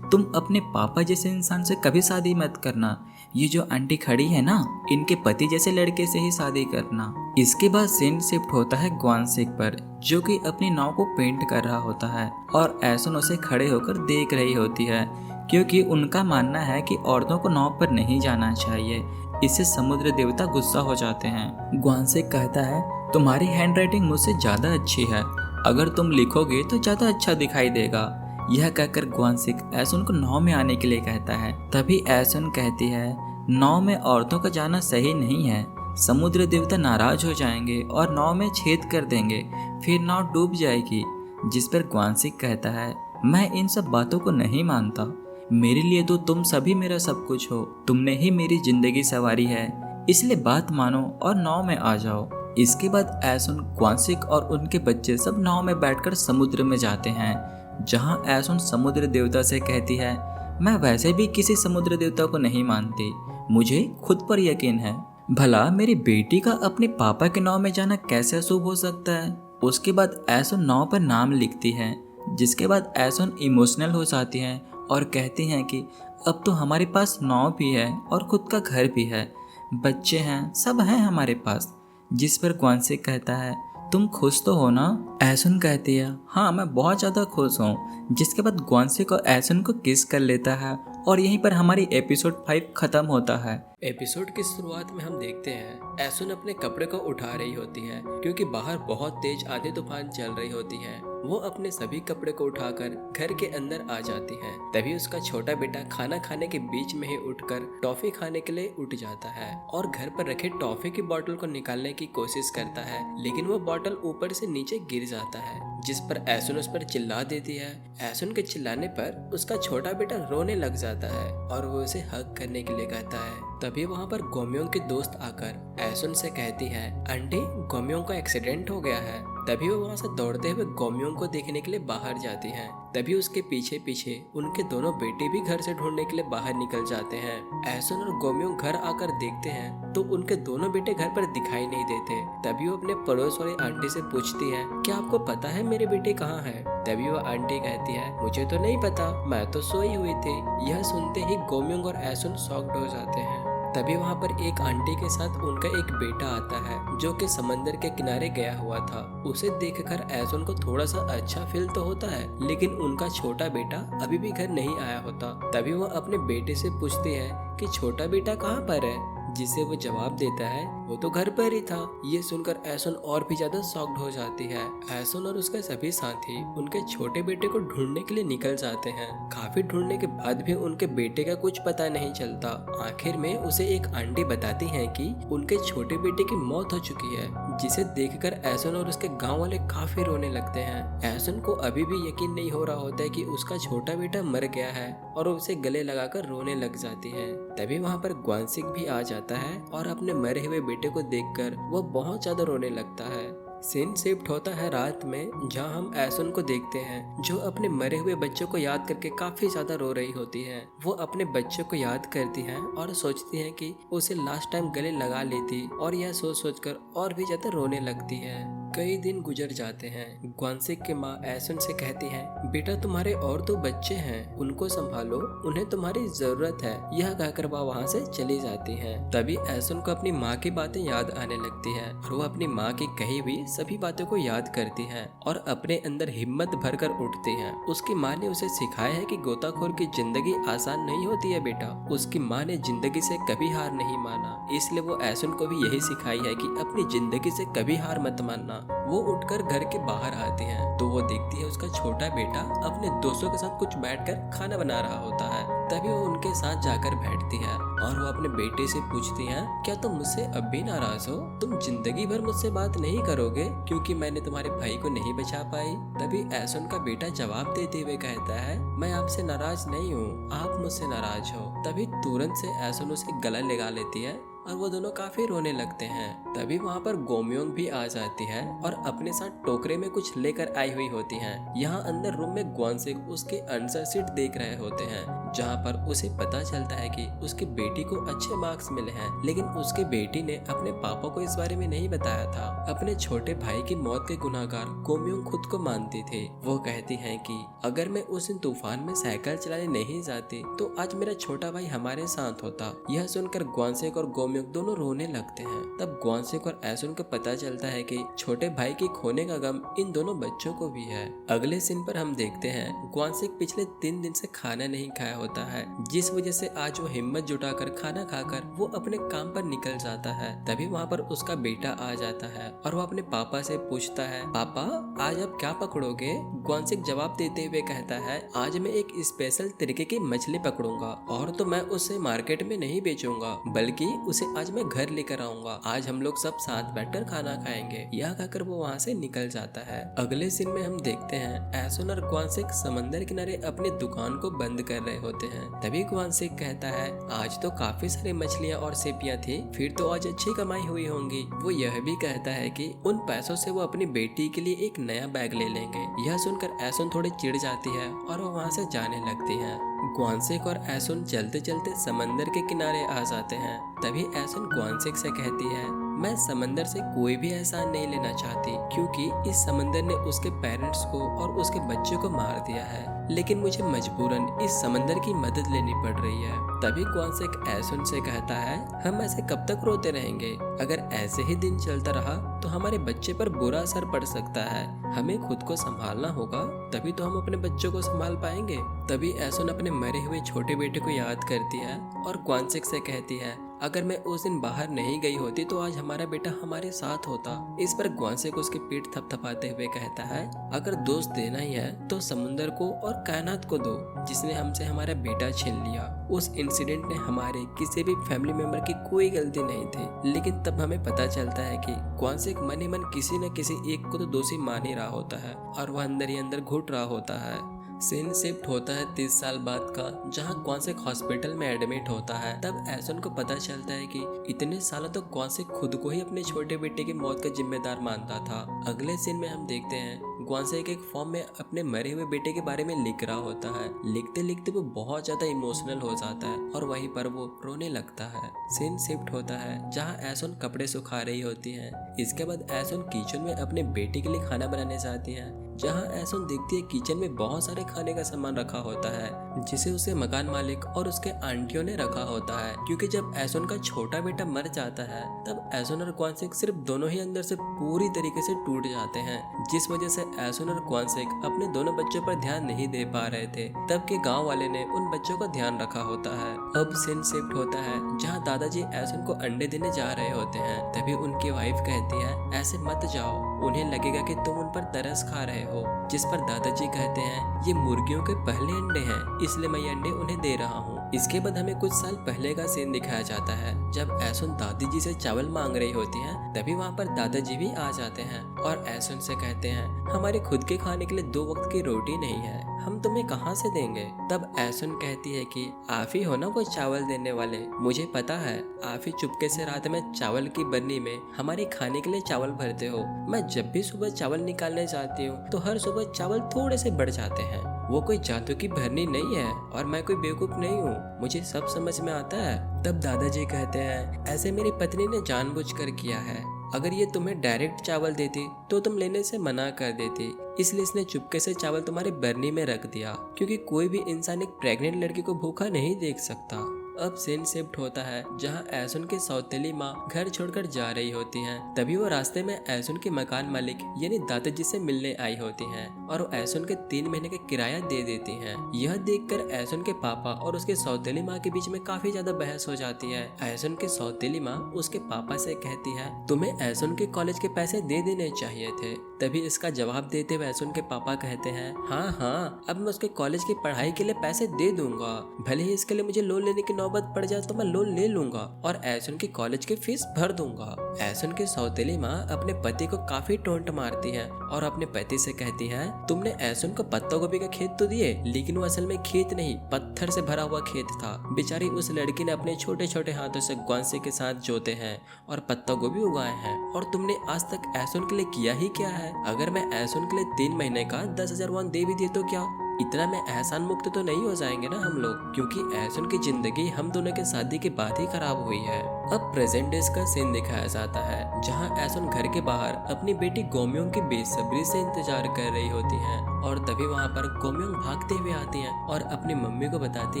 तुम अपने पापा जैसे इंसान से कभी शादी मत करना, ये जो आंटी खड़ी है ना इनके पति जैसे लड़के से ही शादी करना। इसके बाद सीन शिफ्ट होता है ग्वानसिक पर, जो कि अपनी नाव को पेंट कर रहा होता है और ऐसन उसे खड़े होकर देख रही होती है क्योंकि उनका मानना है कि औरतों को नाव पर नहीं जाना चाहिए, इससे समुद्र देवता गुस्सा हो जाते हैं। ग्वानसिक कहता है तुम्हारी हैंडराइटिंग मुझसे ज़्यादा अच्छी है, अगर तुम लिखोगे तो ज़्यादा अच्छा दिखाई देगा। यह कहकर ग्वानसिक ऐसन को नाव में आने के लिए कहता है। तभी ऐसन कहती है नाव में औरतों का जाना सही नहीं है, समुद्र देवता नाराज हो जाएंगे और नाव में छेद कर देंगे, फिर नाव डूब जाएगी। जिस पर ग्वानसिक कहता है मैं इन सब बातों को नहीं मानता, मेरे लिए तो तुम सभी मेरा सब कुछ हो, तुमने ही मेरी जिंदगी संवारी है, इसलिए बात मानो और नाव में आ जाओ। इसके बाद ऐसन ग्वानसिक और उनके बच्चे सब नाव में बैठकर समुद्र में जाते हैं, जहां ऐसन समुद्र देवता से कहती है मैं वैसे भी किसी समुद्र देवता को नहीं मानती, मुझे खुद पर यकीन है, भला मेरी बेटी का अपने पापा के नाव में जाना कैसे अशुभ हो सकता है। उसके बाद ऐसन नाव पर नाम लिखती है, जिसके बाद ऐसन इमोशनल हो जाती हैं और कहती हैं कि अब तो हमारे पास नाव भी है और खुद का घर भी है, बच्चे हैं, सब हैं हमारे पास। जिस पर ग्वानसिक कहता है तुम खुश तो हो ना। ऐसन कहती है हाँ मैं बहुत ज़्यादा खुश हूँ। जिसके बाद ग्वानसिक और ऐसन को किस कर लेता है और यहीं पर हमारी एपिसोड 5 खत्म होता है। एपिसोड की शुरुआत में हम देखते हैं ऐसन अपने कपड़े को उठा रही होती है क्योंकि बाहर बहुत तेज आंधी तूफान चल रही होती है। वो अपने सभी कपड़े को उठाकर घर के अंदर आ जाती है। तभी उसका छोटा बेटा खाना खाने के बीच में ही उठकर टॉफी खाने के लिए उठ जाता है और घर पर रखे टॉफी की बोतल को निकालने की कोशिश करता है, लेकिन वो बोतल ऊपर से नीचे गिर जाता है। जिस पर ऐसन उस पर चिल्ला देती है। ऐसन के चिल्लाने पर उसका छोटा बेटा रोने लग जाता है और वो उसे हग करने के लिए कहता है। तभी वहाँ पर गोम्योंग की दोस्त आकर ऐसन से कहती है आंटी गोम्योंग का एक्सीडेंट हो गया है। तभी वो वहाँ से दौड़ते हुए गोम्योंग को देखने के लिए बाहर जाती हैं। तभी उसके पीछे पीछे उनके दोनों बेटे भी घर से ढूंढने के लिए बाहर निकल जाते हैं। ऐसन और गोम्योंग घर आकर देखते हैं तो उनके दोनों बेटे घर पर दिखाई नहीं देते। तभी वो अपने पड़ोस वाली आंटी से पूछती है क्या आपको पता है मेरे बेटे कहाँ हैं? तभी वो आंटी कहती है मुझे तो नहीं पता, मैं तो सोई हुई थी। यह सुनते ही गोम्योंग और ऐसन शॉक्ड हो जाते हैं। तभी वहाँ पर एक आंटी के साथ उनका एक बेटा आता है जो कि समंदर के किनारे गया हुआ था। उसे देखकर ऐसन को थोड़ा सा अच्छा फील तो होता है, लेकिन उनका छोटा बेटा अभी भी घर नहीं आया होता। तभी वो अपने बेटे से पूछती है कि छोटा बेटा कहाँ पर है, जिसे वो जवाब देता है वो तो घर पर ही था। ये सुनकर ऐसन और भी ज्यादा शॉक्ड हो जाती है। ऐसन और उसके सभी साथी उनके छोटे बेटे को ढूंढने के लिए निकल जाते हैं। काफी ढूंढने के बाद भी उनके बेटे का कुछ पता नहीं चलता। आखिर में उसे एक आंटी बताती है कि उनके छोटे बेटे की मौत हो चुकी है, जिसे देखकर ऐसन और उसके गांव वाले काफी रोने लगते हैं। ऐसन को अभी भी यकीन नहीं हो रहा होता है कि उसका छोटा बेटा मर गया है और उसे गले लगाकर रोने लग जाती है। तभी वहाँ पर ग्वानसिक भी आ जाता है और अपने मरे हुए बेटे को देखकर वो बहुत ज्यादा रोने लगता है। सीन शिफ्ट होता है रात में, जहां हम ऐसन को देखते हैं जो अपने मरे हुए बच्चों को याद करके काफी ज्यादा रो रही होती है। वो अपने बच्चों को याद करती हैं और सोचती हैं कि उसे लास्ट टाइम गले लगा लेती, और यह सोच सोचकर और भी ज्यादा रोने लगती है। कई दिन गुजर जाते हैं। ग्वानसिक की माँ ऐसन से कहती है बेटा तुम्हारे और तो बच्चे हैं, उनको संभालो, उन्हें तुम्हारी जरूरत है। यह कहकर वह वहाँ से चली जाती है। तभी ऐसन को अपनी माँ की बातें याद आने लगती है और वो अपनी माँ की कही हुई सभी बातों को याद करती है और अपने अंदर हिम्मत भरकर उठती है। उसकी माँ ने उसे सिखाया है कि गोताखोर की जिंदगी आसान नहीं होती है बेटा। उसकी माँ ने जिंदगी से कभी हार नहीं माना, इसलिए वो ऐसन को भी यही सिखाई है कि अपनी जिंदगी से कभी हार मत मानना। वो उठकर घर के बाहर आती है तो वो देखती है उसका छोटा बेटा अपने दोस्तों के साथ कुछ बैठकर खाना बना रहा होता है। तभी वो उनके साथ जाकर बैठती है और वो अपने बेटे से पूछती है, क्या तुम मुझसे अब भी नाराज हो? तुम जिंदगी भर मुझसे बात नहीं करोगे क्योंकि मैंने तुम्हारे भाई को नहीं बचा पाई? तभी ऐसन का बेटा जवाब देते हुए कहता है, मैं आपसे नाराज नहीं हूँ, आप मुझसे नाराज हो। तभी तुरंत से ऐसन उसे गला लगा लेती है और वो दोनों काफी रोने लगते हैं। तभी वहाँ पर गोम्योंग भी आ जाती है और अपने साथ टोकरे में कुछ लेकर आई हुई होती है। यहाँ अंदर रूम में ग्वानसेक उसके आंसर शीट देख रहे होते हैं जहाँ पर उसे पता चलता है कि उसकी बेटी को अच्छे मार्क्स मिले हैं, लेकिन उसकी बेटी ने अपने पापा को इस बारे में नहीं बताया था। अपने छोटे भाई की मौत के गुनाहगार गोम्योंग खुद को मानती थी। वो कहती है कि अगर मैं उस दिन तूफान में साइकिल चलाने नहीं जाती तो आज मेरा छोटा भाई हमारे साथ होता। यह सुनकर ग्वानसेक और गोम्योंग दोनों रोने लगते हैं। तब ग्वानसेक और ऐसुन को पता चलता है कि छोटे भाई के खोने का गम इन दोनों बच्चों को भी है। अगले सीन पर हम देखते हैं ग्वानसेक पिछले 3 दिन से खाना नहीं खाया होता है, जिस वजह से आज वो हिम्मत जुटाकर खाना खाकर वो अपने काम पर निकल जाता है। तभी वहाँ पर उसका बेटा आ जाता है और वो अपने पापा से पूछता है, पापा आज आप क्या पकड़ोगे? ग्वानसेक जवाब देते हुए कहता है, आज मैं एक स्पेशल तरीके की मछली पकड़ूंगा और तो मैं उसे मार्केट में नहीं बेचूंगा बल्कि उसे आज मैं घर लेकर आऊंगा। आज हम लोग सब साथ बैठकर खाना खाएंगे। यह कहकर वो वहाँ से निकल जाता है। अगले सीन में हम देखते हैं ऐसुन और ग्वानसेक समंदर किनारे अपनी दुकान को बंद कर रहे होते हैं। तभी ग्वानसेक कहता है, आज तो काफी सारी मछलियाँ और सेपियाँ थी, फिर तो आज अच्छी कमाई हुई होंगी। वो यह भी कहता है कि उन पैसों से वो अपनी बेटी के लिए एक नया बैग ले लेंगे। यह सुनकर ऐसुन थोड़ी चिढ़ जाती है और वो वहाँ से जाने लगती है। ग्वानसेक और ऐसुन चलते चलते समंदर के किनारे आ जाते हैं। तभी ऐसुन ग्वानसेक से कहती है, मैं समंदर से कोई भी एहसान नहीं लेना चाहती क्योंकि इस समंदर ने उसके पेरेंट्स को और उसके बच्चे को मार दिया है, लेकिन मुझे मजबूरन इस समंदर की मदद लेनी पड़ रही है। तभी ग्वानसेक ऐसुन से कहता है, हम ऐसे कब तक रोते रहेंगे? अगर ऐसे ही दिन चलता रहा तो हमारे बच्चे पर बुरा असर पड़ सकता है। हमें खुद को संभालना होगा, तभी तो हम अपने बच्चों को संभाल पाएंगे। तभी ऐसुन अपने मरे हुए छोटे बेटे को याद करती है और ग्वानसेक से कहती है, अगर मैं उस दिन बाहर नहीं गई होती तो आज हमारा बेटा हमारे साथ होता। इस पर ग्वानसेक उसकी पीठ थपथपाते हुए कहता है, अगर दोस्त देना ही है तो समुंदर को और कायनात को दो जिसने हमसे हमारा बेटा छीन लिया। उस इंसिडेंट में हमारे किसी भी फैमिली मेंबर की कोई गलती नहीं थी, लेकिन तब हमें पता चलता है कि ग्वानसेक मन ही मन किसी न किसी एक को तो दोषी मान ही रहा होता है और वह अंदर ही अंदर घुट रहा होता है। सीन शिफ्ट होता है 30 साल बाद का, जहां ग्वानसेक हॉस्पिटल में एडमिट होता है। तब ऐसुन को पता चलता है कि इतने सालों तक ग्वानसेक खुद को ही अपने छोटे बेटे की मौत का जिम्मेदार मानता था। अगले सीन में हम देखते हैं ग्वानसेक एक फॉर्म में अपने मरे हुए बेटे के बारे में लिख रहा होता है। लिखते लिखते वो बहुत ज्यादा इमोशनल हो जाता है और वहीं पर वो रोने लगता है। सीन शिफ्ट होता है जहाँ ऐसुन कपड़े सुखा रही होती है। इसके बाद ऐसुन किचन में अपने बेटे के लिए खाना बनाने जाती है, जहाँ ऐसुन देखती है किचन में बहुत सारे खाने का सामान रखा होता है जिसे उसे मकान मालिक और उसके आंटियों ने रखा होता है, क्योंकि जब ऐसुन का छोटा बेटा मर जाता है तब ऐसुन और ग्वानसेक सिर्फ दोनों ही अंदर से पूरी तरीके से टूट जाते हैं, जिस वजह से ऐसुन और ग्वानसेक अपने दोनों बच्चों पर ध्यान नहीं दे पा रहे थे। तब के गाँव वाले ने उन बच्चों का ध्यान रखा होता है। अब सीन शिफ्ट होता है जहाँ दादाजी ऐसुन को अंडे देने जा रहे होते हैं। तभी उनकी वाइफ कहती है, ऐसे मत जाओ, उन्हें लगेगा कि तुम उन पर तरस खा रहे हो। जिस पर दादाजी कहते हैं, ये मुर्गियों के पहले अंडे हैं, इसलिए मैं ये अंडे उन्हें दे रहा हूँ। इसके बाद हमें कुछ साल पहले का सीन दिखाया जाता है जब ऐसुन दादी जी से चावल मांग रही होती हैं। तभी वहाँ पर दादाजी भी आ जाते हैं और ऐसुन से कहते हैं, हमारे खुद के खाने के लिए 2 वक्त की रोटी नहीं है, हम तुम्हें कहाँ से देंगे? तब ऐसुन कहती है कि आप ही हो ना वो चावल देने वाले, मुझे पता है, आप ही चुपके से रात में चावल की बर्नी में हमारे खाने के लिए चावल भरते हो। मैं जब भी सुबह चावल निकालने जाती हूँ तो हर सुबह चावल थोड़े से बढ़ जाते हैं। वो कोई जादू की भरनी नहीं है और मैं कोई बेवकूफ नहीं हूँ, मुझे सब समझ में आता है। तब दादाजी कहते हैं, ऐसे मेरी पत्नी ने जानबूझकर किया है, अगर ये तुम्हें डायरेक्ट चावल देती तो तुम लेने से मना कर देती, इसलिए इसने चुपके से चावल तुम्हारी बर्नी में रख दिया, क्योंकि कोई भी इंसान एक प्रेग्नेंट लड़की को भूखा नहीं देख सकता। अब सीन शिफ्ट होता है जहाँ ऐसुन की सौतेली माँ घर छोड़कर जा रही होती है। तभी वो रास्ते में ऐसुन की मकान मालिक यानी दादाजी से मिलने आई होती हैं और वो ऐसुन के 3 महीने का किराया दे देती हैं। यह देखकर ऐसुन के पापा और उसके सौतेली माँ के बीच में काफी ज्यादा बहस हो जाती है। ऐसुन की सौतेली माँ उसके पापा से कहती है तुम्हें ऐसुन के कॉलेज के पैसे दे देने चाहिए थे। तभी इसका जवाब देते हुए ऐसुन के पापा कहते हैं हाँ अब मैं उसके कॉलेज की पढ़ाई के लिए पैसे दे दूंगा, भले ही इसके लिए मुझे लोन लेने की नौबत पड़ जाए तो मैं लोन ले लूंगा और ऐसुन की कॉलेज की फीस भर दूंगा। ऐसुन की सौतेली माँ अपने पति को काफी टोंट मारती है और अपने पति से कहती है तुमने ऐसुन को पत्ता गोभी का खेत तो दिए, लेकिन वो असल में खेत नहीं पत्थर से भरा हुआ खेत था। बेचारी उस लड़की ने अपने छोटे छोटे हाथों से ग्वांसे के साथ जोते हैं और पत्ता गोभी उगाए हैं और तुमने आज तक ऐसुन के लिए किया ही क्या है। अगर मैं ऐसुन के लिए 3 महीने का 10,000 वॉन दे भी दिए तो क्या इतना में एहसान मुक्त तो नहीं हो जाएंगे ना हम लोग, क्योंकि ऐसुन की जिंदगी हम दोनों के शादी के बाद ही खराब हुई है। अब प्रेजेंट डेज का सीन दिखाया जाता है जहां ऐसुन घर के बाहर अपनी बेटी गोम्योंग की बेसब्री से इंतजार कर रही होती है और तभी वहां पर गोम्योंग भागते हुए आती हैं और अपनी मम्मी को बताती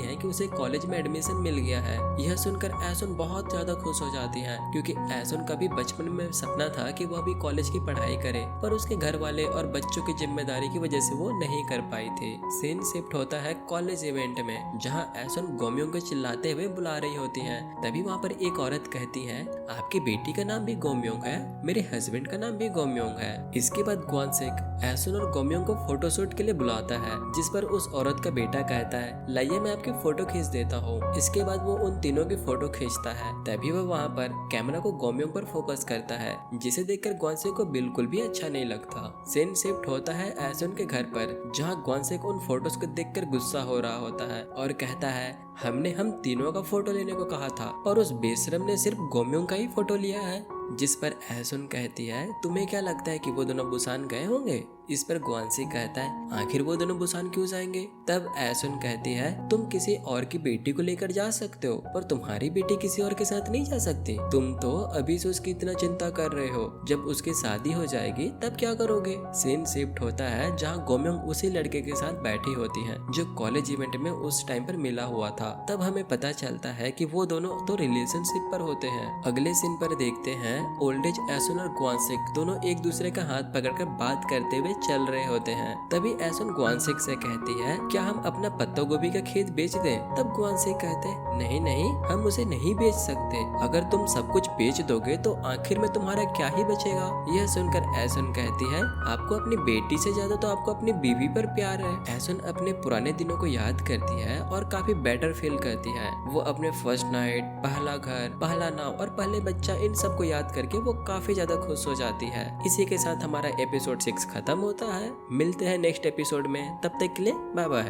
हैं कि उसे कॉलेज में एडमिशन मिल गया है। यह सुनकर ऐसुन बहुत ज्यादा खुश हो जाती है क्योंकि ऐसुन का भी बचपन में सपना था कि वह भी कॉलेज की पढ़ाई करे, पर उसके घर वाले और बच्चों की जिम्मेदारी की वजह से वो नहीं कर पाई थी। सीन शिफ्ट होता है कॉलेज इवेंट में जहां ऐसुन गोम्योंग को चिल्लाते हुए बुला रही होती है। तभी वहां पर एक औरत कहती है आपकी बेटी का नाम भी गोम्योंग है, मेरे हस्बैंड का नाम भी गोम्योंग है। इसके बाद ग्वानसेक ऐसुन और गोम्योंग को फोटोशूट के लिए बुलाता है, जिस पर उस औरत का बेटा कहता है लाइए मैं आपकी फोटो खींच देता हूँ। इसके बाद वो उन तीनों की फोटो खींचता है। तभी वो वहाँ पर कैमरा को गोम्योंग पर फोकस करता है, जिसे देखकर ग्वानसेक को बिल्कुल भी अच्छा नहीं लगता। सीन शिफ्ट होता है ऐसुन के घर पर जहाँ ग्वानसेक उन फोटोज को देखकर गुस्सा हो रहा होता है और कहता है हम तीनों का फोटो लेने को कहा था और उस बेशरम ने सिर्फ गोम्योंग का ही फोटो लिया है। जिस पर ऐसुन कहती है तुम्हें क्या लगता है कि वो दोनों बुसान गए होंगे। इस पर ग्वानसी कहता है आखिर वो दोनों बुसान क्यों जाएंगे। तब ऐसुन कहती है तुम किसी और की बेटी को लेकर जा सकते हो पर तुम्हारी बेटी किसी और के साथ नहीं जा सकती। तुम तो अभी से उसकी इतना चिंता कर रहे हो, जब उसकी शादी हो जाएगी तब क्या करोगे। सीन शिफ्ट होता है जहाँ गोम्योंग उसी लड़के के साथ बैठी होती है जो कॉलेज इवेंट में उस टाइम पर मिला हुआ था। तब हमें पता चलता है कि वो दोनों तो रिलेशनशिप पर होते हैं। अगले सीन पर देखते हैं ओल्ड एज ऐसुन और ग्वानसेक दोनों एक दूसरे का हाथ पकड़कर बात करते हुए चल रहे होते हैं। तभी ऐसुन ग्वानसेक से कहती है क्या हम अपना पत्ता गोभी का खेत बेच दें। तब ग्वानसेक कहते नहीं हम उसे नहीं बेच सकते, अगर तुम सब कुछ बेच दोगे तो आखिर में तुम्हारा क्या ही बचेगा। यह सुनकर ऐसुन कहती है आपको अपनी बेटी से ज्यादा तो आपको अपनी बीवी पर प्यार है। ऐसुन अपने पुराने दिनों को याद करती है और काफी बेटर फील करती है। वो अपने फर्स्ट नाइट, पहला घर, पहला नाव और पहले बच्चा इन सबको याद करके वो काफी ज्यादा खुश हो जाती है। इसी के साथ हमारा एपिसोड 6 खत्म होता है। मिलते हैं नेक्स्ट एपिसोड में, तब तक के लिए बाय बाय।